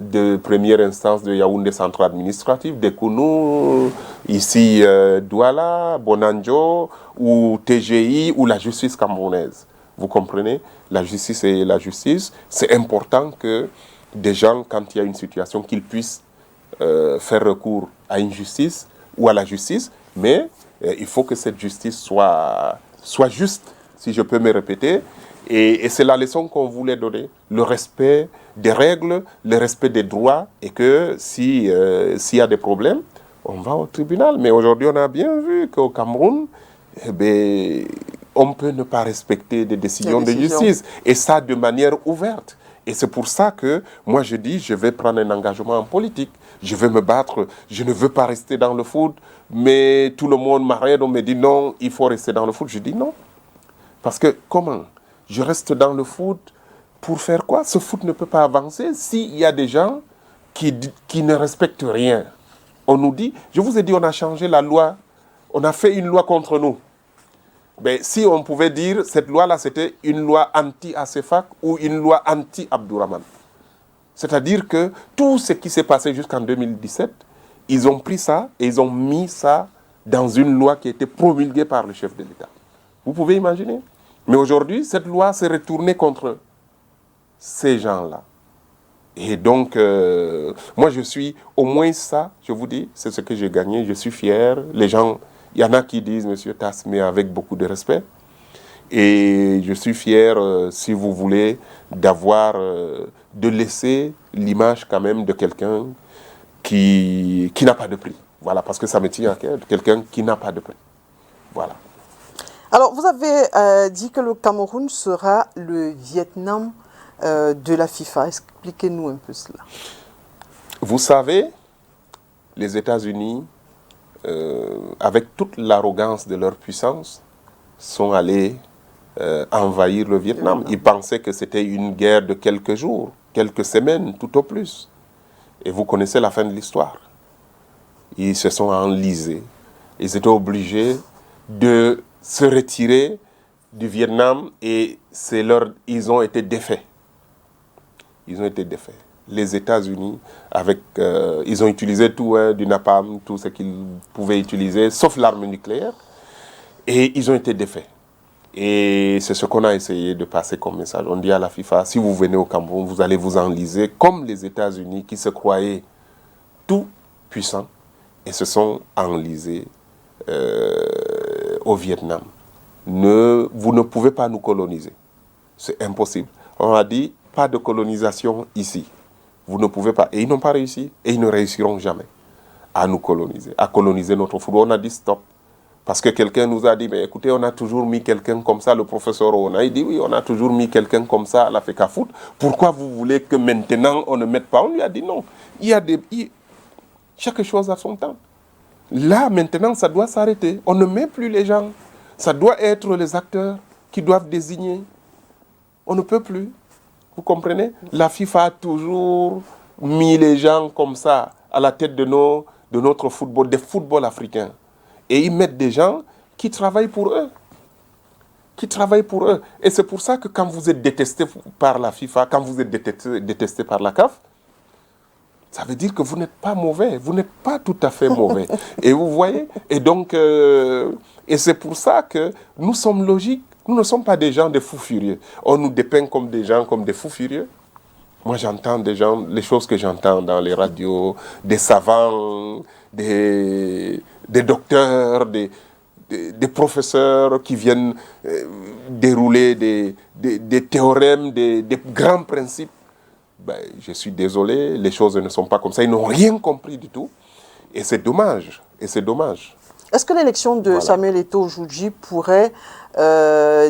de première instance de Yaoundé centre administratif, de Kounou, ici Douala, Bonanjo, ou TGI, ou la justice camerounaise. Vous comprenez? La justice est la justice. C'est important que des gens, quand il y a une situation, qu'ils puissent faire recours à une justice ou à la justice, mais il faut que cette justice soit juste, si je peux me répéter. Et c'est la leçon qu'on voulait donner, le respect des règles, le respect des droits, et que s'il y a des problèmes, on va au tribunal. Mais aujourd'hui, on a bien vu qu'au Cameroun, on peut ne pas respecter des décisions de justice, et ça de manière ouverte. Et c'est pour ça que moi je dis, je vais prendre un engagement en politique, je vais me battre, je ne veux pas rester dans le foot, mais tout le monde m'arrête, on me dit non, il faut rester dans le foot. Je dis non. Parce que comment? Je reste dans le foot pour faire quoi? Ce foot ne peut pas avancer s'il y a des gens qui ne respectent rien. On nous dit, je vous ai dit, on a changé la loi, on a fait une loi contre nous. Mais si on pouvait dire, cette loi-là, c'était une loi anti-ACEFAC ou une loi anti-Abdourahmane. C'est-à-dire que tout ce qui s'est passé jusqu'en 2017, ils ont pris ça et ils ont mis ça dans une loi qui a été promulguée par le chef de l'État. Vous pouvez imaginer? Mais aujourd'hui, cette loi s'est retournée contre ces gens-là. Et donc, moi, je suis, au moins ça, je vous dis, c'est ce que j'ai gagné, je suis fier. Les gens, il y en a qui disent, Monsieur Tass, mais avec beaucoup de respect. Et je suis fier, si vous voulez, de laisser l'image quand même de quelqu'un qui n'a pas de prix. Voilà, parce que ça me tient à cœur, quelqu'un qui n'a pas de prix. Voilà. Alors, vous avez dit que le Cameroun sera le Vietnam de la FIFA. Expliquez-nous un peu cela. Vous savez, les États-Unis, avec toute l'arrogance de leur puissance, sont allés envahir le Vietnam. Ils pensaient que c'était une guerre de quelques jours, quelques semaines, tout au plus. Et vous connaissez la fin de l'histoire. Ils se sont enlisés. Ils étaient obligés de se retirer du Vietnam et ils ont été défaits. Ils ont été défaits. Les États-Unis, ils ont utilisé tout, du napalm, tout ce qu'ils pouvaient utiliser, sauf l'arme nucléaire, et ils ont été défaits. Et c'est ce qu'on a essayé de passer comme message. On dit à la FIFA, si vous venez au Cameroun, vous allez vous enliser comme les États-Unis qui se croyaient tout puissants et se sont enlisés au Vietnam. Vous ne pouvez pas nous coloniser. C'est impossible. On a dit, pas de colonisation ici. Vous ne pouvez pas. Et ils n'ont pas réussi. Et ils ne réussiront jamais à nous coloniser, à coloniser notre football. On a dit stop. Parce que quelqu'un nous a dit, mais écoutez, on a toujours mis quelqu'un comme ça, le professeur Ona, il dit, oui, on a toujours mis quelqu'un comme ça à la FECAFOOT. Pourquoi vous voulez que maintenant on ne mette pas? On lui a dit non. Chaque chose a son temps. Là, maintenant, ça doit s'arrêter. On ne met plus les gens. Ça doit être les acteurs qui doivent désigner. On ne peut plus. Vous comprenez? La FIFA a toujours mis les gens comme ça à la tête de notre football, des footballs africains. Et ils mettent des gens qui travaillent pour eux. Et c'est pour ça que quand vous êtes détesté par la FIFA, quand vous êtes détesté par la CAF, ça veut dire que vous n'êtes pas mauvais. Vous n'êtes pas tout à fait mauvais. Et vous voyez? Et donc, et c'est pour ça que nous sommes logiques. Nous ne sommes pas des gens de fous furieux. On nous dépeint comme des gens, comme des fous furieux. Moi, j'entends des gens, les choses que j'entends dans les radios, des savants, des docteurs, des professeurs qui viennent dérouler des théorèmes, des grands principes. Ben, je suis désolé, les choses ne sont pas comme ça. Ils n'ont rien compris du tout. Et c'est dommage. Est-ce que l'élection de Samuel Eto'o-Djoudji pourrait,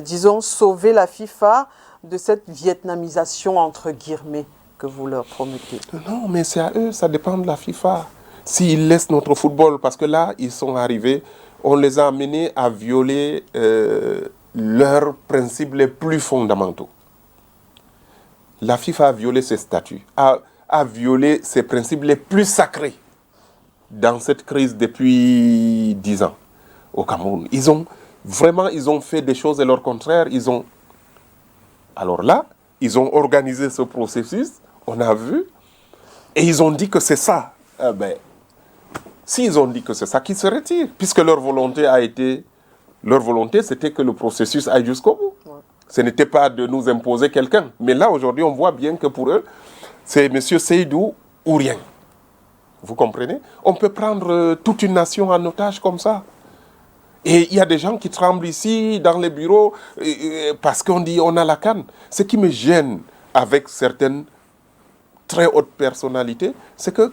disons, sauver la FIFA de cette vietnamisation, entre guillemets, que vous leur promettez? Non, mais c'est à eux, ça dépend de la FIFA. S'ils laissent notre football, parce que là, ils sont arrivés, on les a amenés à violer leurs principes les plus fondamentaux. La FIFA a violé ses statuts, a violé ses principes les plus sacrés dans cette crise depuis 10 ans au Cameroun. Ils ont fait des choses et leur contraire. Alors là, ils ont organisé ce processus, on a vu, et ils ont dit que c'est ça. S'ils ont dit que c'est ça, qu'ils se retirent, puisque leur volonté, c'était que le processus aille jusqu'au bout. Ouais. Ce n'était pas de nous imposer quelqu'un. Mais là, aujourd'hui, on voit bien que pour eux, c'est M. Seydou ou rien. Vous comprenez? On peut prendre toute une nation en otage comme ça. Et il y a des gens qui tremblent ici, dans les bureaux, parce qu'on dit on a la canne. Ce qui me gêne avec certaines très hautes personnalités, c'est que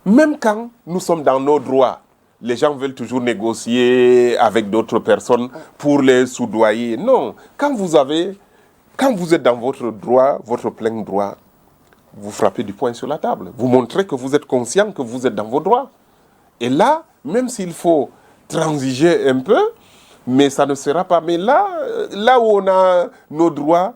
même quand nous sommes dans nos droits, les gens veulent toujours négocier avec d'autres personnes pour les soudoyer. Non, quand vous êtes dans votre droit, votre plein droit, vous frappez du poing sur la table. Vous montrez que vous êtes conscient que vous êtes dans vos droits. Et là, même s'il faut transiger un peu, mais ça ne sera pas. Mais là où on a nos droits,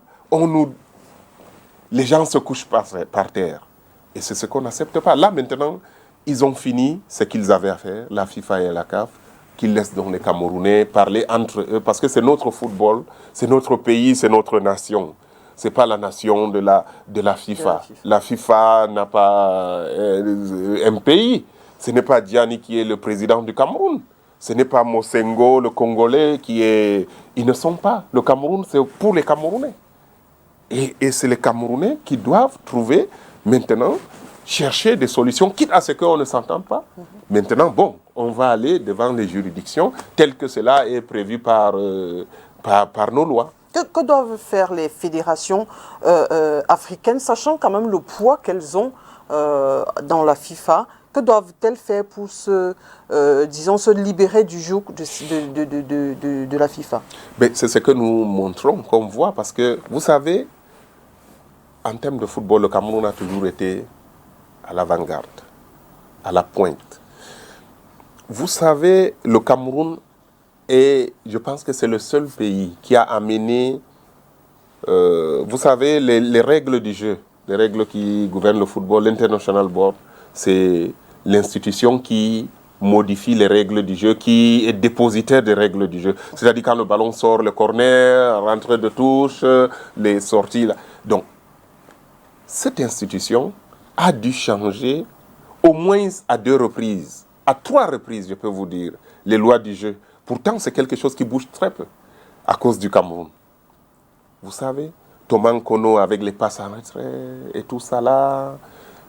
les gens se couchent par terre. Et c'est ce qu'on n'accepte pas. Là, maintenant, ils ont fini ce qu'ils avaient à faire, la FIFA et la CAF, qu'ils laissent donc les Camerounais parler entre eux, parce que c'est notre football, c'est notre pays, c'est notre nation. Ce n'est pas la nation de la FIFA. La FIFA n'a pas un pays. Ce n'est pas Diani qui est le président du Cameroun. Ce n'est pas Mosengo, le Congolais, Ils ne sont pas. Le Cameroun, c'est pour les Camerounais. Et c'est les Camerounais qui doivent trouver, maintenant, chercher des solutions, quitte à ce qu'on ne s'entende pas. Maintenant, on va aller devant les juridictions, tel que cela est prévu par nos lois. Que doivent faire les fédérations africaines, sachant quand même le poids qu'elles ont dans la FIFA? Que doivent-elles faire pour se libérer du joug de la FIFA? C'est ce que nous montrons, qu'on voit, parce que, vous savez, en termes de football, le Cameroun a toujours été à l'avant-garde, à la pointe. Vous savez, le Cameroun est, je pense que c'est le seul pays qui a amené, vous savez, les règles du jeu, les règles qui gouvernent le football, l'International Board, c'est l'institution qui modifie les règles du jeu, qui est dépositaire des règles du jeu. C'est-à-dire quand le ballon sort, le corner, rentrée de touche, les sorties. Là. Donc, cette institution a dû changer au moins à 2 reprises, à 3 reprises, je peux vous dire, les lois du jeu. Pourtant, c'est quelque chose qui bouge très peu à cause du Cameroun. Vous savez, Thomas Nkono avec les passes en retrait et tout ça là,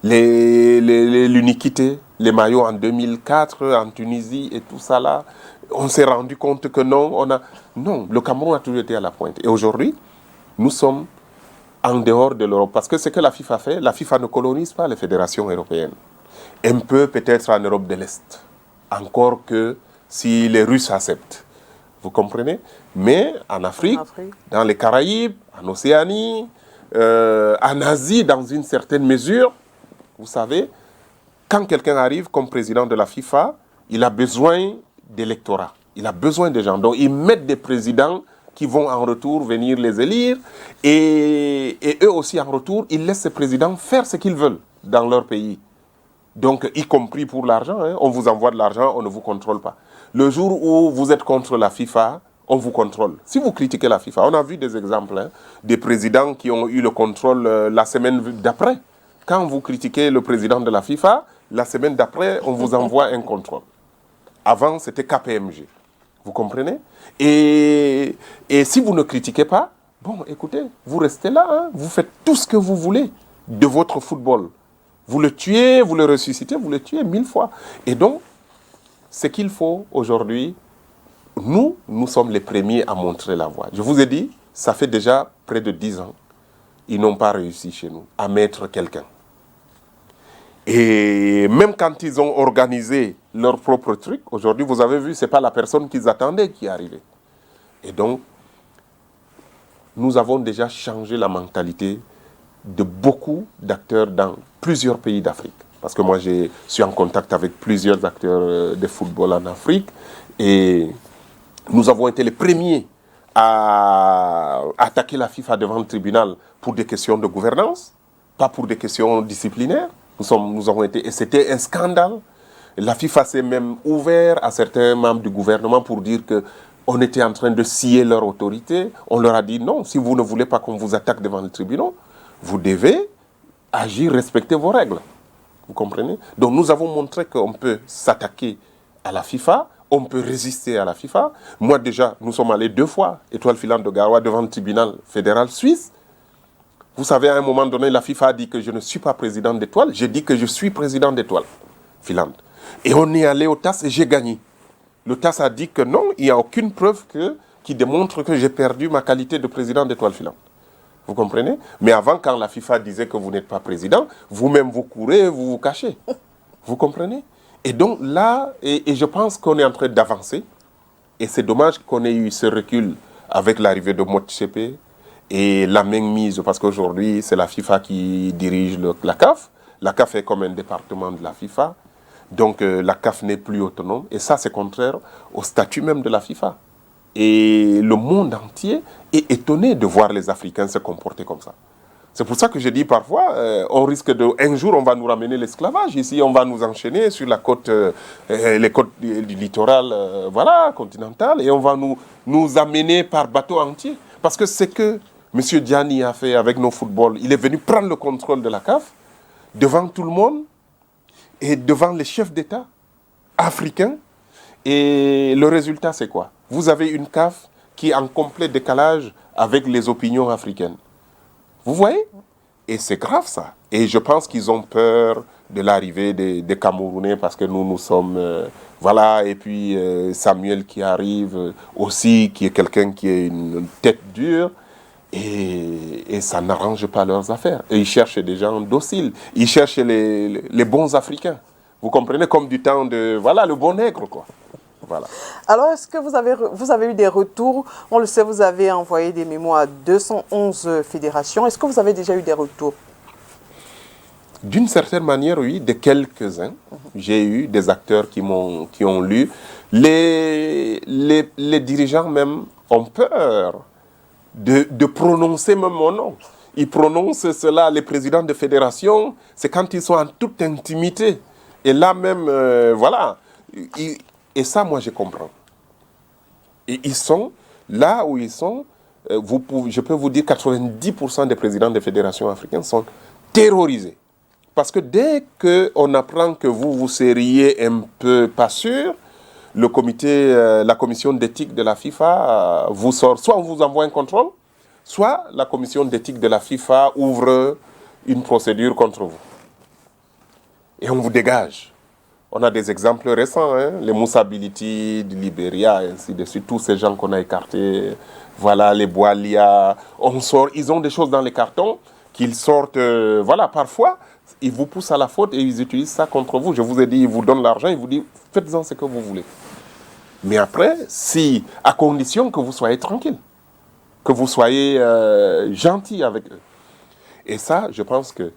l'uniquité, les maillots en 2004 en Tunisie et tout ça là, on s'est rendu compte que non, le Cameroun a toujours été à la pointe. Et aujourd'hui, nous sommes en dehors de l'Europe. Parce que ce que la FIFA fait, la FIFA ne colonise pas les fédérations européennes. Un peu peut-être en Europe de l'Est. Encore que si les Russes acceptent. Vous comprenez? Mais en Afrique, dans les Caraïbes, en Océanie, en Asie, dans une certaine mesure, vous savez, quand quelqu'un arrive comme président de la FIFA, il a besoin d'électorat. Il a besoin de gens. Donc, ils mettent des présidents qui vont en retour venir les élire. Et eux aussi, en retour, ils laissent ces présidents faire ce qu'ils veulent dans leur pays. Donc, y compris pour l'argent. Hein. On vous envoie de l'argent, on ne vous contrôle pas. Le jour où vous êtes contre la FIFA, on vous contrôle. Si vous critiquez la FIFA, on a vu des exemples, hein, des présidents qui ont eu le contrôle la semaine d'après. Quand vous critiquez le président de la FIFA, la semaine d'après, on vous envoie un contrôle. Avant, c'était KPMG. Vous comprenez? Et si vous ne critiquez pas, bon, écoutez, vous restez là, hein, vous faites tout ce que vous voulez de votre football. Vous le tuez, vous le ressuscitez, vous le tuez 1000 fois. Et donc, ce qu'il faut aujourd'hui, nous sommes les premiers à montrer la voie. Je vous ai dit, ça fait déjà près de 10 ans, ils n'ont pas réussi chez nous à mettre quelqu'un. Et même quand ils ont organisé leur propre truc, aujourd'hui, vous avez vu, ce n'est pas la personne qu'ils attendaient qui est arrivée. Et donc, nous avons déjà changé la mentalité de beaucoup d'acteurs dans plusieurs pays d'Afrique. Parce que moi, je suis en contact avec plusieurs acteurs de football en Afrique. Et nous avons été les premiers à attaquer la FIFA devant le tribunal pour des questions de gouvernance, pas pour des questions disciplinaires. Nous avons été, et c'était un scandale. La FIFA s'est même ouverte à certains membres du gouvernement pour dire qu'on était en train de scier leur autorité. On leur a dit non, si vous ne voulez pas qu'on vous attaque devant le tribunal, vous devez agir, respecter vos règles. Vous comprenez? Donc nous avons montré qu'on peut s'attaquer à la FIFA, on peut résister à la FIFA. Moi déjà, nous sommes allés 2 fois, Étoile Filante de Garoua, devant le tribunal fédéral suisse. Vous savez, à un moment donné, la FIFA a dit que je ne suis pas président d'Étoile. J'ai dit que je suis président d'Étoile Filante. Et on est allé au TAS et j'ai gagné. Le TAS a dit que non, il n'y a aucune preuve qui démontre que j'ai perdu ma qualité de président d'Étoile Filante. Vous comprenez? Mais avant, quand la FIFA disait que vous n'êtes pas président, vous-même vous courez, vous vous cachez. Vous comprenez? Et donc là, et je pense qu'on est en train d'avancer. Et c'est dommage qu'on ait eu ce recul avec l'arrivée de Motsepe et la mainmise, parce qu'aujourd'hui, c'est la FIFA qui dirige la CAF. La CAF est comme un département de la FIFA. Donc la CAF n'est plus autonome. Et ça, c'est contraire au statut même de la FIFA. Et le monde entier est étonné de voir les Africains se comporter comme ça. C'est pour ça que je dis parfois, on risque un jour, on va nous ramener l'esclavage. Ici, on va nous enchaîner sur la côte, les côtes du littoral, voilà, continental, et on va nous amener par bateau entier. Parce que c'est que M. Diani a fait avec nos footballs. Il est venu prendre le contrôle de la CAF devant tout le monde et devant les chefs d'État africains. Et le résultat, c'est quoi? Vous avez une CAF qui est en complet décalage avec les opinions africaines. Vous voyez? Et c'est grave ça. Et je pense qu'ils ont peur de l'arrivée des Camerounais parce que nous sommes... voilà, et puis Samuel qui arrive aussi, qui est quelqu'un qui a une tête dure. Et ça n'arrange pas leurs affaires. Et ils cherchent des gens dociles. Ils cherchent les bons Africains. Vous comprenez? Comme du temps de... Voilà, le bon nègre, quoi. Voilà. Alors, est-ce que vous avez eu des retours? On le sait, vous avez envoyé des mémoires à 211 fédérations. Est-ce que vous avez déjà eu des retours? D'une certaine manière, oui, de quelques-uns. J'ai eu des acteurs qui ont lu. Les dirigeants même ont peur de prononcer même mon nom. Ils prononcent cela, les présidents de fédération, c'est quand ils sont en toute intimité. Et là même, voilà. Et ça, moi, je comprends. Et ils sont, là où ils sont, je peux vous dire 90% des présidents des fédérations africaines sont terrorisés. Parce que dès qu'on apprend que vous seriez un peu pas sûr, le comité, la commission d'éthique de la FIFA vous sort, soit on vous envoie un contrôle, soit la commission d'éthique de la FIFA ouvre une procédure contre vous. Et on vous dégage. On a des exemples récents, hein, les Moussa Bility du Libéria, et ainsi de suite, tous ces gens qu'on a écartés, voilà, les Boalia, ils ont des choses dans les cartons qu'ils sortent, voilà, parfois, ils vous poussent à la faute et ils utilisent ça contre vous. Je vous ai dit, ils vous donnent l'argent, ils vous disent, faites-en ce que vous voulez. Mais après, si, à condition que vous soyez tranquille, que vous soyez gentil avec eux. Et ça, je pense que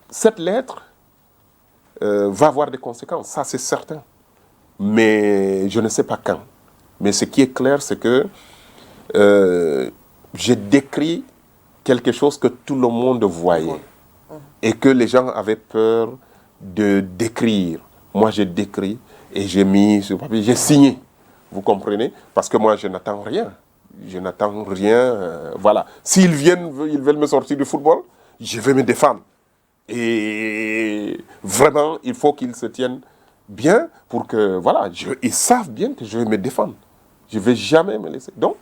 cette lettre va avoir des conséquences, ça c'est certain. Mais je ne sais pas quand. Mais ce qui est clair, c'est que j'ai décrit quelque chose que tout le monde voyait et que les gens avaient peur de décrire. Moi, j'ai décrit et j'ai mis sur papier, j'ai signé. Vous comprenez? Parce que moi, je n'attends rien. Je n'attends rien. Voilà. S'ils viennent, ils veulent me sortir du football, je vais me défendre. Et vraiment, il faut qu'ils se tiennent bien pour que, voilà, ils savent bien que je vais me défendre. Je ne vais jamais me laisser. Donc,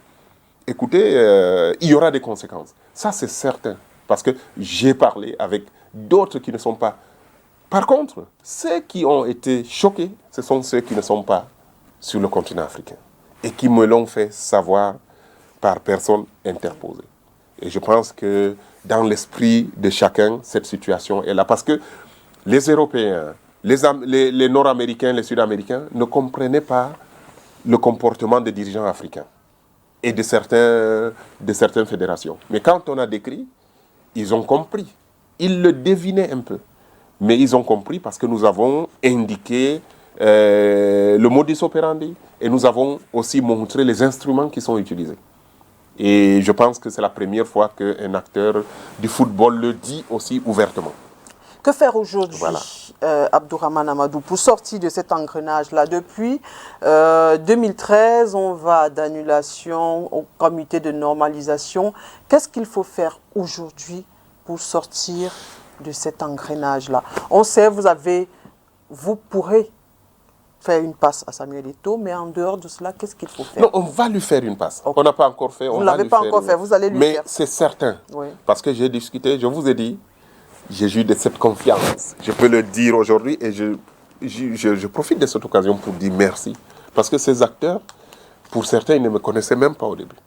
écoutez, il y aura des conséquences. Ça, c'est certain. Parce que j'ai parlé avec d'autres qui ne sont pas. Par contre, ceux qui ont été choqués, ce sont ceux qui ne sont pas sur le continent africain. Et qui me l'ont fait savoir par personne interposée. Et je pense que dans l'esprit de chacun, cette situation est là. Parce que les Européens, les Nord-Américains, les Sud-Américains ne comprenaient pas le comportement des dirigeants africains et de certaines fédérations. Mais quand on a décrit, ils ont compris. Ils le devinaient un peu. Mais ils ont compris parce que nous avons indiqué le modus operandi et nous avons aussi montré les instruments qui sont utilisés. Et je pense que c'est la première fois qu'un acteur du football le dit aussi ouvertement. Que faire aujourd'hui, voilà. Abdourahmane Amadou, pour sortir de cet engrenage-là? Depuis 2013, on va d'annulation au comité de normalisation. Qu'est-ce qu'il faut faire aujourd'hui pour sortir de cet engrenage-là? On sait, vous pourrez faire une passe à Samuel Eto'o, mais en dehors de cela, qu'est-ce qu'il faut faire? Non, on va lui faire une passe. Okay. On n'a pas encore fait. Vous ne l'avez pas encore fait, vous allez lui faire. Mais c'est certain, oui. Parce que j'ai discuté, je vous ai dit, j'ai eu de cette confiance. Je peux le dire aujourd'hui et je profite de cette occasion pour dire merci. Parce que ces acteurs, pour certains, ils ne me connaissaient même pas au début.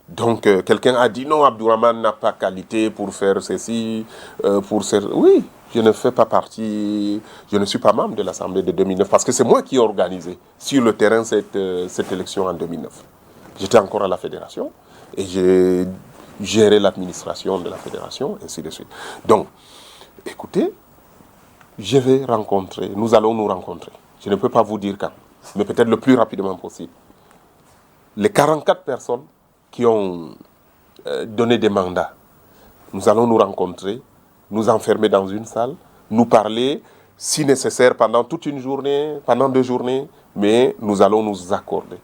Donc, quelqu'un a dit non, Abdourahmane n'a pas qualité pour faire ceci, Oui, je ne fais pas partie, je ne suis pas membre de l'Assemblée de 2009 parce que c'est moi qui ai organisé sur le terrain cette élection en 2009. J'étais encore à la fédération et j'ai géré l'administration de la fédération, ainsi de suite. Donc, écoutez, nous allons nous rencontrer. Je ne peux pas vous dire quand, mais peut-être le plus rapidement possible. Les 44 personnes qui ont donné des mandats, nous allons nous rencontrer, nous enfermer dans une salle, nous parler, si nécessaire, pendant toute une journée, pendant 2 journées, mais nous allons nous accorder.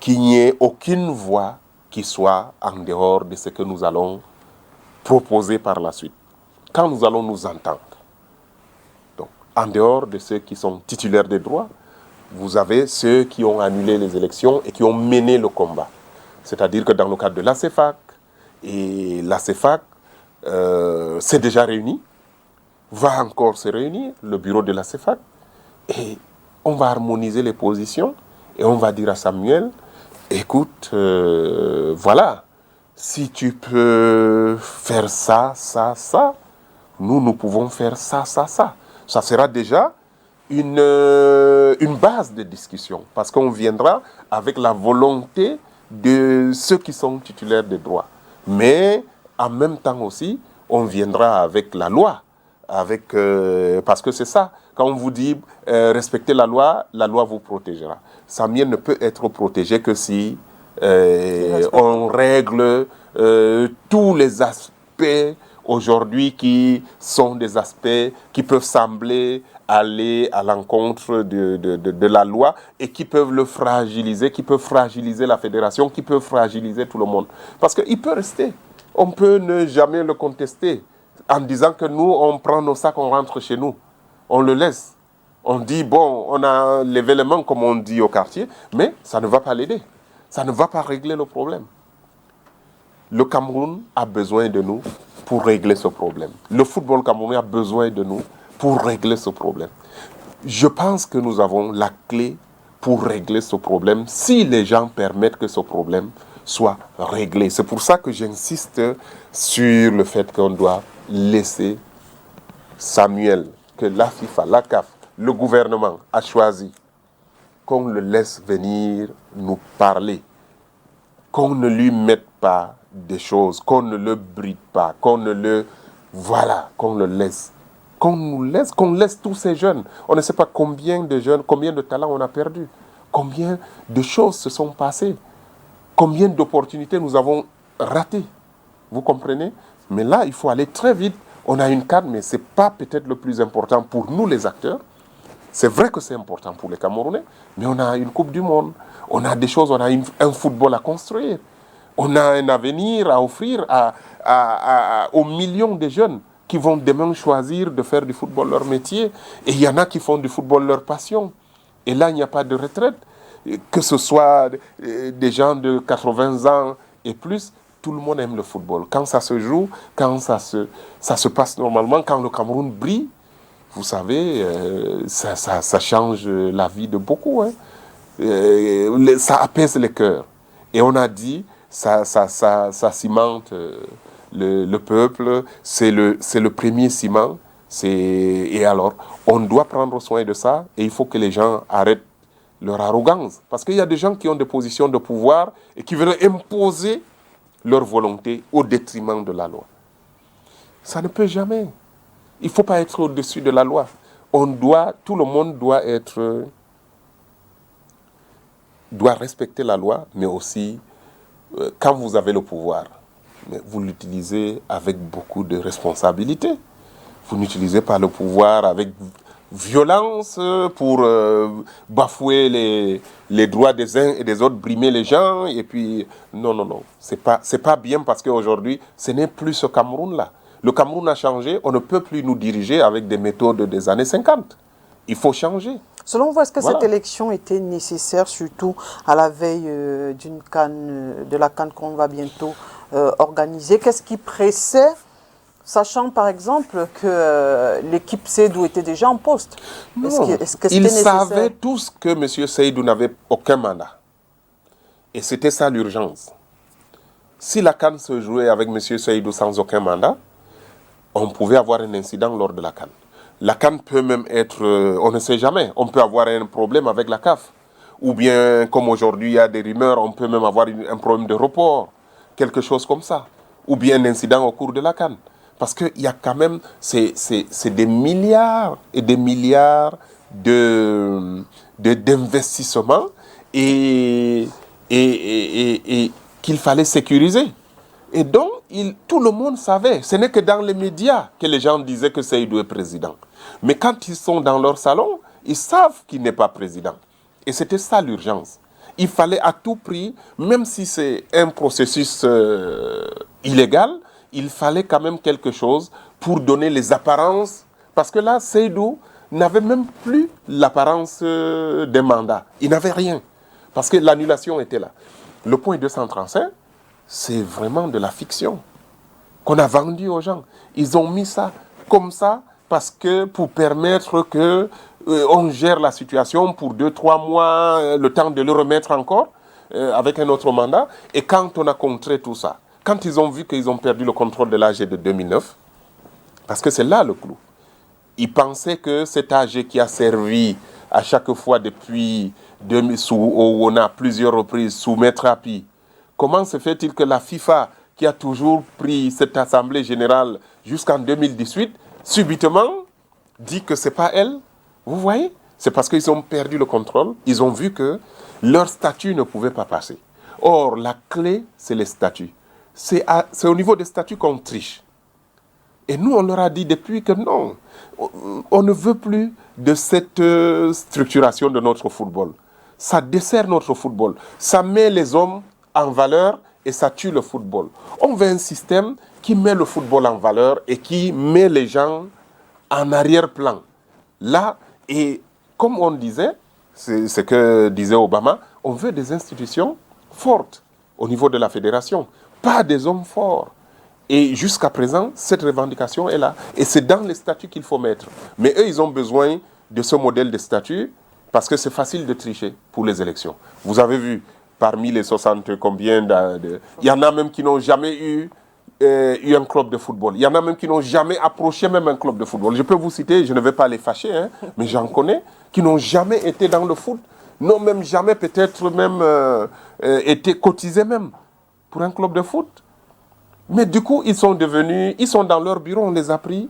Qu'il n'y ait aucune voix qui soit en dehors de ce que nous allons proposer par la suite. Quand nous allons nous entendre, donc, en dehors de ceux qui sont titulaires des droits, vous avez ceux qui ont annulé les élections et qui ont mené le combat. C'est-à-dire que dans le cadre de la CEFAC, et la CEFAC s'est déjà réunie, va encore se réunir, le bureau de la CEFAC, et on va harmoniser les positions, et on va dire à Samuel, écoute, voilà, si tu peux faire ça, ça, ça, nous pouvons faire ça, ça, ça. Ça sera déjà une base de discussion, parce qu'on viendra avec la volonté de ceux qui sont titulaires des droits. Mais en même temps aussi, on viendra avec la loi, parce que c'est ça. Quand on vous dit respectez la loi vous protégera. Samuel ne peut être protégé que si on règle tous les aspects aujourd'hui qui sont des aspects qui peuvent sembler aller à l'encontre de la loi et qui peuvent le fragiliser, qui peuvent fragiliser la fédération, qui peuvent fragiliser tout le monde. Parce qu'il peut rester. On peut ne jamais le contester en disant que nous, on prend nos sacs, on rentre chez nous. On le laisse. On dit, bon, on a l'événement, comme on dit au quartier, mais ça ne va pas l'aider. Ça ne va pas régler le problème. Le Cameroun a besoin de nous pour régler ce problème. Le football camerounais a besoin de nous pour régler ce problème. Je pense que nous avons la clé pour régler ce problème si les gens permettent que ce problème soit réglé. C'est pour ça que j'insiste sur le fait qu'on doit laisser Samuel, que la FIFA, la CAF, le gouvernement a choisi qu'on le laisse venir nous parler, qu'on ne lui mette pas des choses, qu'on ne le bride pas, qu'on ne le... Voilà, qu'on le laisse. Qu'on laisse tous ces jeunes. On ne sait pas combien de jeunes, combien de talents on a perdu. Combien de choses se sont passées. Combien d'opportunités nous avons ratées. Vous comprenez? Mais là, il faut aller très vite. On a une CAN, mais ce n'est pas peut-être le plus important pour nous les acteurs. C'est vrai que c'est important pour les Camerounais, mais on a une Coupe du Monde. On a des choses, on a un football à construire. On a un avenir à offrir aux millions de jeunes qui vont demain choisir de faire du football leur métier. Et il y en a qui font du football leur passion. Et là, il n'y a pas de retraite. Que ce soit des gens de 80 ans et plus, tout le monde aime le football. Quand ça se joue, quand ça se passe normalement, quand le Cameroun brille, vous savez, ça change la vie de beaucoup. Hein. Ça apaise les cœurs. Et on a dit, ça cimente le peuple, c'est le premier ciment. Et alors, on doit prendre soin de ça et il faut que les gens arrêtent leur arrogance. Parce qu'il y a des gens qui ont des positions de pouvoir et qui veulent imposer leur volonté au détriment de la loi. Ça ne peut jamais. Il ne faut pas être au-dessus de la loi. Tout le monde doit respecter la loi, mais aussi, quand vous avez le pouvoir, mais vous l'utilisez avec beaucoup de responsabilité. Vous n'utilisez pas le pouvoir avec violence pour bafouer les droits des uns et des autres, brimer les gens. Et puis, non. C'est pas bien parce qu'aujourd'hui, ce n'est plus ce Cameroun-là. Le Cameroun a changé. On ne peut plus nous diriger avec des méthodes des années 50. Il faut changer. Selon vous, est-ce que cette élection était nécessaire, surtout à la veille d'une CAN, de la CAN qu'on va bientôt organiser? Qu'est-ce qui pressait, sachant par exemple que l'équipe Seydou était déjà en poste? Ils savaient tous que M. Seydou n'avait aucun mandat. Et c'était ça l'urgence. Si la CAN se jouait avec M. Seydou sans aucun mandat, on pouvait avoir un incident lors de la CAN. La CAN peut même être, on ne sait jamais, on peut avoir un problème avec la CAF. Ou bien, comme aujourd'hui, il y a des rumeurs, on peut même avoir un problème de report, quelque chose comme ça. Ou bien un incident au cours de la CAN. Parce qu'il y a quand même, c'est des milliards et des milliards d'investissements et qu'il fallait sécuriser. Et donc, tout le monde savait. Ce n'est que dans les médias que les gens disaient que Seydou est président. Mais quand ils sont dans leur salon, ils savent qu'il n'est pas président. Et c'était ça l'urgence. Il fallait à tout prix, même si c'est un processus illégal, il fallait quand même quelque chose pour donner les apparences. Parce que là, Seydou n'avait même plus l'apparence d'un mandat. Il n'avait rien. Parce que l'annulation était là. Le point 235, c'est vraiment de la fiction qu'on a vendu aux gens. Ils ont mis ça comme ça parce que pour permettre que on gère la situation pour 2-3 mois, le temps de le remettre encore avec un autre mandat. Et quand on a contré tout ça, quand ils ont vu qu'ils ont perdu le contrôle de l'AG de 2009, parce que c'est là le clou, ils pensaient que cet AG qui a servi à chaque fois depuis on a plusieurs reprises sous Maître Api, comment se fait-il que la FIFA, qui a toujours pris cette assemblée générale jusqu'en 2018, subitement dit que ce n'est pas elle? Vous voyez? C'est parce qu'ils ont perdu le contrôle. Ils ont vu que leur statut ne pouvait pas passer. Or, la clé, c'est les statuts. C'est au niveau des statuts qu'on triche. Et nous, on leur a dit depuis que non, on ne veut plus de cette structuration de notre football. Ça dessert notre football. Ça met les hommes en valeur et ça tue le football. On veut un système qui met le football en valeur et qui met les gens en arrière-plan. Là, et comme on disait, c'est ce que disait Obama, on veut des institutions fortes au niveau de la fédération, pas des hommes forts. Et jusqu'à présent, cette revendication est là. Et c'est dans les statuts qu'il faut mettre. Mais eux, ils ont besoin de ce modèle de statut parce que c'est facile de tricher pour les élections. Vous avez vu, parmi les 60 combien il y en a même qui n'ont jamais eu un club de football. Il y en a même qui n'ont jamais approché même un club de football. Je peux vous citer, je ne vais pas les fâcher, hein, mais j'en connais, qui n'ont jamais été dans le foot. n'ont même jamais peut-être même été cotisés même pour un club de foot. Mais du coup, ils sont dans leur bureau, on les a pris,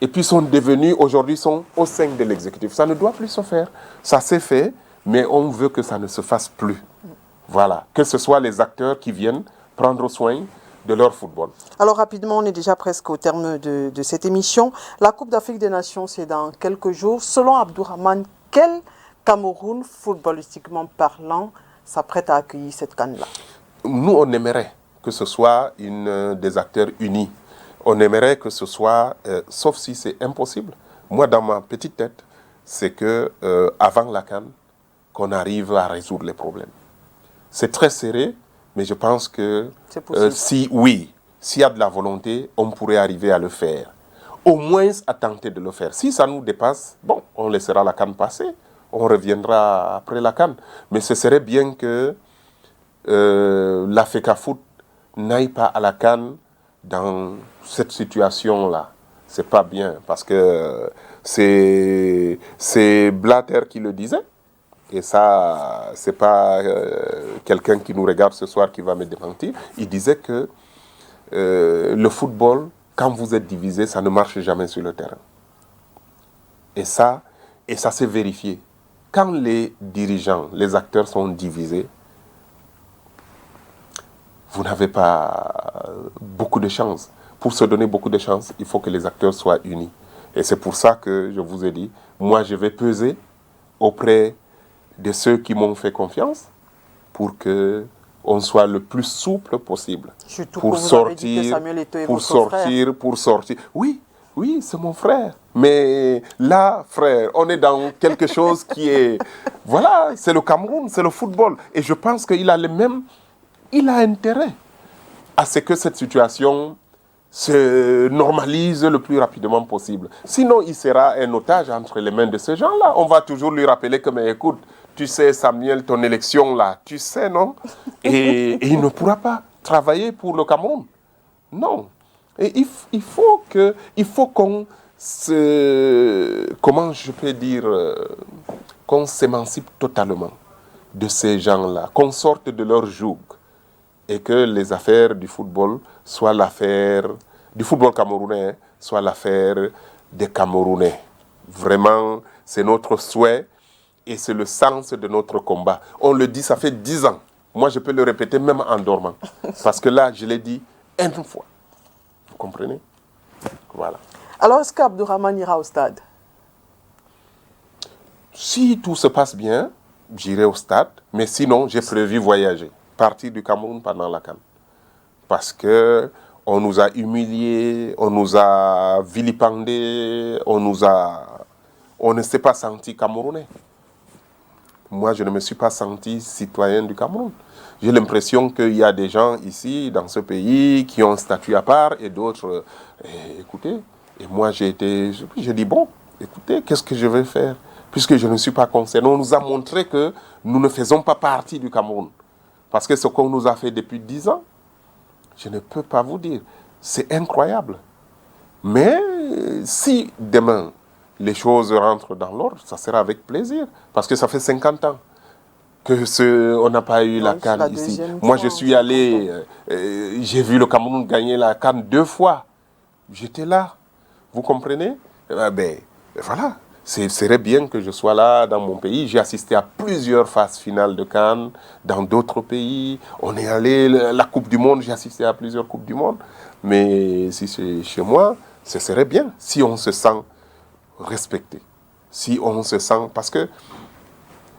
et puis sont devenus, aujourd'hui, sont au sein de l'exécutif. Ça ne doit plus se faire. Ça s'est fait, mais on veut que ça ne se fasse plus. Voilà, que ce soit les acteurs qui viennent prendre soin de leur football. Alors rapidement, on est déjà presque au terme de cette émission. La Coupe d'Afrique des Nations, c'est dans quelques jours. Selon Abdourahmane, quel Cameroun, footballistiquement parlant, s'apprête à accueillir cette CAN-là? Nous, on aimerait que ce soit des acteurs unis. On aimerait que ce soit, sauf si c'est impossible. Moi, dans ma petite tête, c'est que avant la CAN, qu'on arrive à résoudre les problèmes. C'est très serré, mais je pense que s'il y a de la volonté, on pourrait arriver à le faire. Au moins à tenter de le faire. Si ça nous dépasse, bon, on laissera la CAN passer. On reviendra après la CAN. Mais ce serait bien que l'Africa Foot n'aille pas à la CAN dans cette situation-là. C'est pas bien, parce que c'est Blatter qui le disait. Et ça, c'est pas quelqu'un qui nous regarde ce soir qui va me démentir. Il disait que le football, quand vous êtes divisé, ça ne marche jamais sur le terrain. Et ça s'est vérifié. Quand les dirigeants, les acteurs sont divisés, vous n'avez pas beaucoup de chance. Pour se donner beaucoup de chance, il faut que les acteurs soient unis. Et c'est pour ça que je vous ai dit, moi je vais peser auprès de ceux qui m'ont fait confiance pour qu'on soit le plus souple possible. Surtout pour que vous sortir, avez dit que Samuel Eto'o est pour votre sortir, frère. pour sortir. Oui, c'est mon frère. Mais là, frère, on est dans quelque chose qui est... Voilà, c'est le Cameroun, c'est le football. Et je pense qu'il a il a intérêt à ce que cette situation se normalise le plus rapidement possible. Sinon, il sera un otage entre les mains de ces gens-là. On va toujours lui rappeler que, mais écoute, tu sais, Samuel, ton élection là, tu sais, non? Et il ne pourra pas travailler pour le Cameroun. Non. Et il faut qu'on se... Comment je peux dire? Qu'on s'émancipe totalement de ces gens-là, qu'on sorte de leur joug. Et que les affaires du football soient l'affaire du football camerounais, soit l'affaire des Camerounais. Vraiment, c'est notre souhait et c'est le sens de notre combat. On le dit, ça fait 10 ans. Moi, je peux le répéter même en dormant. Parce que là, je l'ai dit une fois. Vous comprenez? Voilà. Alors, est-ce qu'Abdourahmane ira au stade? Si tout se passe bien, j'irai au stade. Mais sinon, j'ai prévu voyager. Partir du Cameroun pendant la CAN. Parce que on nous a humiliés, on nous a vilipendés, on ne s'est pas senti camerounais. Moi, je ne me suis pas senti citoyen du Cameroun. J'ai l'impression qu'il y a des gens ici, dans ce pays, qui ont un statut à part et d'autres... écoutez, et moi j'ai dit, bon, écoutez, qu'est-ce que je vais faire? Puisque je ne suis pas concerné. On nous a montré que nous ne faisons pas partie du Cameroun. Parce que ce qu'on nous a fait depuis 10 ans, je ne peux pas vous dire. C'est incroyable. Mais si demain, les choses rentrent dans l'ordre, ça sera avec plaisir. Parce que ça fait 50 ans qu'on n'a pas eu la CAN ici. Moi, je suis allé, j'ai vu le Cameroun gagner la CAN 2 fois. J'étais là. Vous comprenez? Voilà. Ce serait bien que je sois là dans mon pays. J'ai assisté à plusieurs phases finales de CAN dans d'autres pays. On est allé, la Coupe du Monde, j'ai assisté à plusieurs Coupes du Monde. Mais si c'est chez moi, ce serait bien si on se sent respecté. Si on se sent... Parce que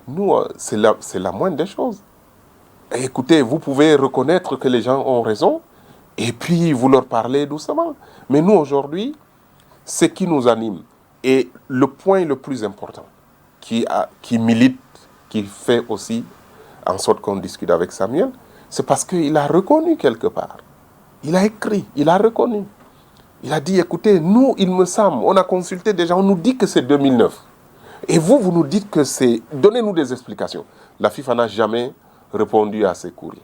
nous, c'est la moindre des choses. Et écoutez, vous pouvez reconnaître que les gens ont raison et puis vous leur parlez doucement. Mais nous, aujourd'hui, ce qui nous anime, et le point le plus important qui milite, qui fait aussi en sorte qu'on discute avec Samuel, c'est parce qu'il a reconnu quelque part. Il a écrit, il a reconnu. Il a dit, écoutez, nous, il me semble, on a consulté déjà, on nous dit que c'est 2009. Et vous nous dites que c'est... Donnez-nous des explications. La FIFA n'a jamais répondu à ces courriers.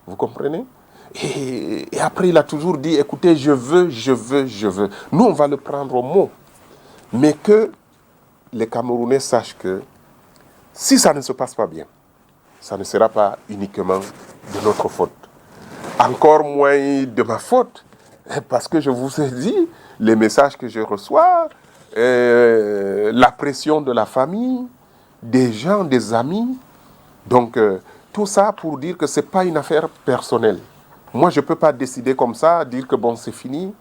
Vous comprenez? Et après, il a toujours dit, écoutez, je veux. Nous, on va le prendre au mot. Mais que les Camerounais sachent que si ça ne se passe pas bien, ça ne sera pas uniquement de notre faute. Encore moins de ma faute, parce que je vous ai dit, les messages que je reçois, la pression de la famille, des gens, des amis. Donc, tout ça pour dire que ce n'est pas une affaire personnelle. Moi, je ne peux pas décider comme ça, dire que bon, c'est fini.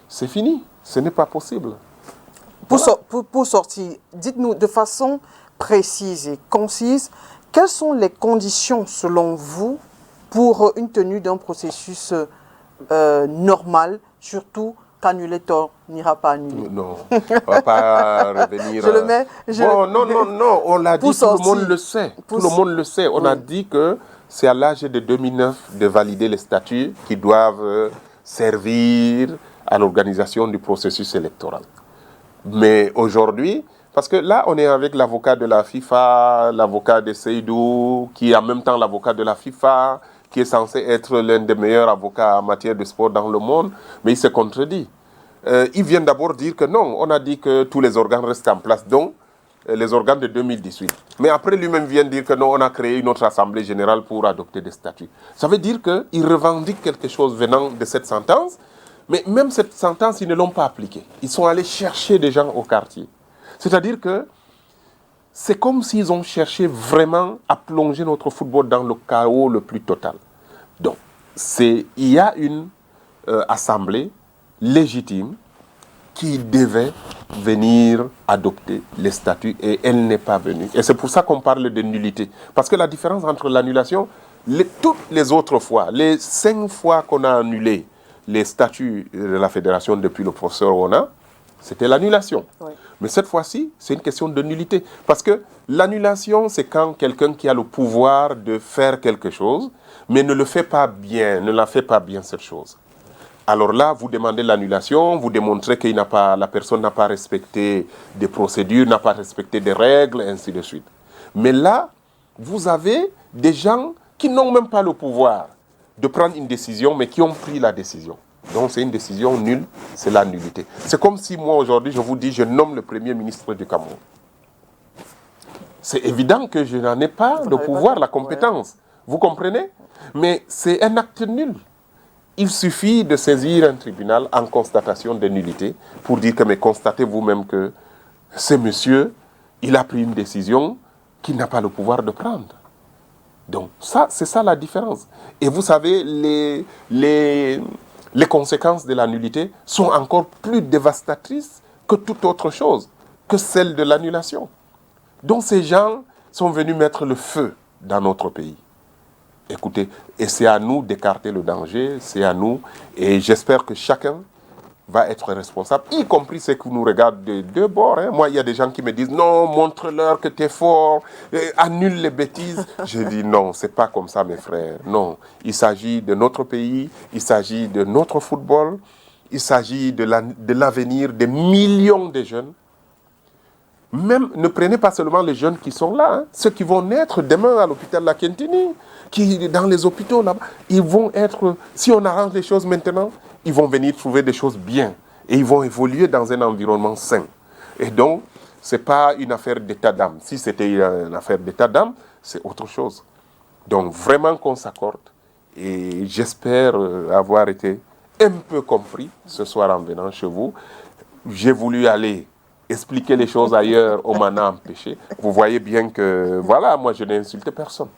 C'est fini. Ce n'est pas possible. Voilà. Pour sortir, dites-nous de façon précise et concise, quelles sont les conditions, selon vous, pour une tenue d'un processus normal, surtout qu'annulateur n'ira pas annuler? Non, on ne va pas revenir. Je le mets. Non, on l'a dit, tout le monde le sait. Tout le monde le sait. On a dit que c'est à l'âge de 2009 de valider les statuts qui doivent servir à l'organisation du processus électoral. Mais aujourd'hui, parce que là, on est avec l'avocat de la FIFA, l'avocat de Seydou, qui est en même temps l'avocat de la FIFA, qui est censé être l'un des meilleurs avocats en matière de sport dans le monde, mais il se contredit. Il vient d'abord dire que non, on a dit que tous les organes restent en place, donc les organes de 2018. Mais après, lui-même vient dire que non, on a créé une autre assemblée générale pour adopter des statuts. Ça veut dire qu'il revendique quelque chose venant de cette sentence, mais même cette sentence, ils ne l'ont pas appliquée. Ils sont allés chercher des gens au quartier. C'est-à-dire que c'est comme s'ils ont cherché vraiment à plonger notre football dans le chaos le plus total. Donc, il y a une assemblée légitime qui devait venir adopter les statuts et elle n'est pas venue. Et c'est pour ça qu'on parle de nullité. Parce que la différence entre l'annulation, toutes les autres fois, les 5 fois qu'on a annulé les statuts de la fédération depuis le professeur Ona, c'était l'annulation. Oui. Mais cette fois-ci, c'est une question de nullité. Parce que l'annulation, c'est quand quelqu'un qui a le pouvoir de faire quelque chose, mais ne le fait pas bien, ne la fait pas bien cette chose. Alors là, vous demandez l'annulation, vous démontrez que la personne n'a pas respecté des procédures, n'a pas respecté des règles, ainsi de suite. Mais là, vous avez des gens qui n'ont même pas le pouvoir de prendre une décision, mais qui ont pris la décision. Donc c'est une décision nulle, c'est la nullité. C'est comme si moi aujourd'hui, je vous dis, je nomme le Premier ministre du Cameroun. C'est évident que je n'en ai pas le pouvoir, la compétence. Vous comprenez? Mais c'est un acte nul. Il suffit de saisir un tribunal en constatation de nullité pour dire que, mais constatez vous-même que ce monsieur, il a pris une décision qu'il n'a pas le pouvoir de prendre. Donc ça, c'est ça la différence. Et vous savez, les conséquences de la nullité sont encore plus dévastatrices que toute autre chose, que celle de l'annulation. Donc ces gens sont venus mettre le feu dans notre pays. Écoutez, et c'est à nous d'écarter le danger, c'est à nous, et j'espère que chacun va être responsable, y compris ceux qui nous regardent de deux bords. Hein. Moi, il y a des gens qui me disent, non, montre-leur que tu es fort, annule les bêtises. Je dis, non, c'est pas comme ça, mes frères. Non, il s'agit de notre pays, il s'agit de notre football, il s'agit de l'avenir des millions de jeunes. Même, ne prenez pas seulement les jeunes qui sont là, hein, ceux qui vont naître demain à l'hôpital La Kentini, qui dans les hôpitaux là-bas, ils vont être, si on arrange les choses maintenant, ils vont venir trouver des choses bien et ils vont évoluer dans un environnement sain. Et donc, ce n'est pas une affaire d'état d'âme. Si c'était une affaire d'état d'âme, c'est autre chose. Donc, vraiment qu'on s'accorde et j'espère avoir été un peu compris ce soir en venant chez vous. J'ai voulu aller expliquer les choses ailleurs, on m'en a empêché. Vous voyez bien que, voilà, moi je n'ai insulté personne.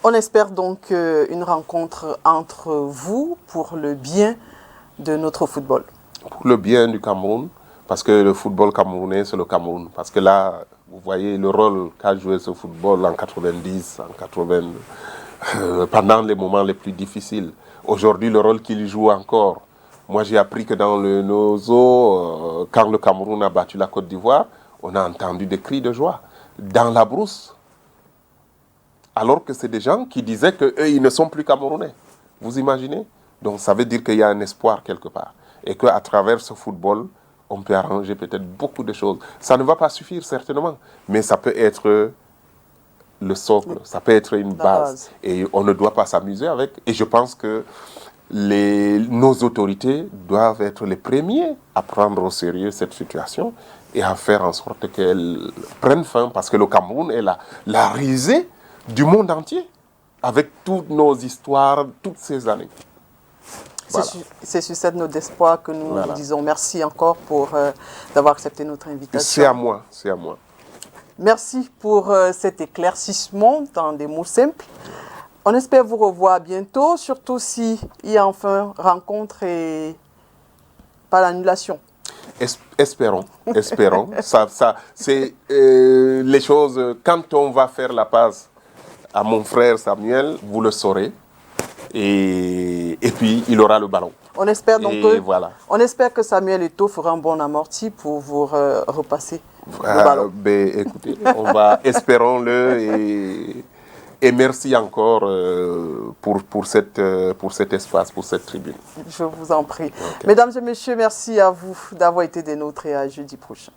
On espère donc une rencontre entre vous pour le bien de notre football. Pour le bien du Cameroun, parce que le football camerounais, c'est le Cameroun. Parce que là, vous voyez le rôle qu'a joué ce football en 90, en 80, pendant les moments les plus difficiles. Aujourd'hui, le rôle qu'il joue encore. Moi, j'ai appris que dans nos eaux, quand le Cameroun a battu la Côte d'Ivoire, on a entendu des cris de joie dans la brousse. Alors que c'est des gens qui disaient qu'eux, ils ne sont plus Camerounais. Vous imaginez? Donc, ça veut dire qu'il y a un espoir quelque part. Et qu'à travers ce football, on peut arranger peut-être beaucoup de choses. Ça ne va pas suffire, certainement. Mais ça peut être le socle, ça peut être une base. Et on ne doit pas s'amuser avec. Et je pense que nos autorités doivent être les premiers à prendre au sérieux cette situation et à faire en sorte qu'elle prenne fin, parce que le Cameroun est la risée du monde entier, avec toutes nos histoires, toutes ces années. Voilà. C'est sur cette note d'espoir que nous vous disons merci encore pour d'avoir accepté notre invitation. C'est à moi, c'est à moi. Merci pour cet éclaircissement dans des mots simples. On espère vous revoir bientôt, surtout s'il y a enfin rencontre et pas l'annulation. Espérons, espérons. Ça, c'est les choses, quand on va faire la passe à mon frère Samuel, vous le saurez. Et puis, il aura le ballon. On espère donc voilà. On espère que Samuel Eto'o fera un bon amorti pour vous repasser le ballon. Ben, écoutez, espérons-le et merci encore pour cet espace, pour cette tribune. Je vous en prie. Okay. Mesdames et messieurs, merci à vous d'avoir été des nôtres et à jeudi prochain.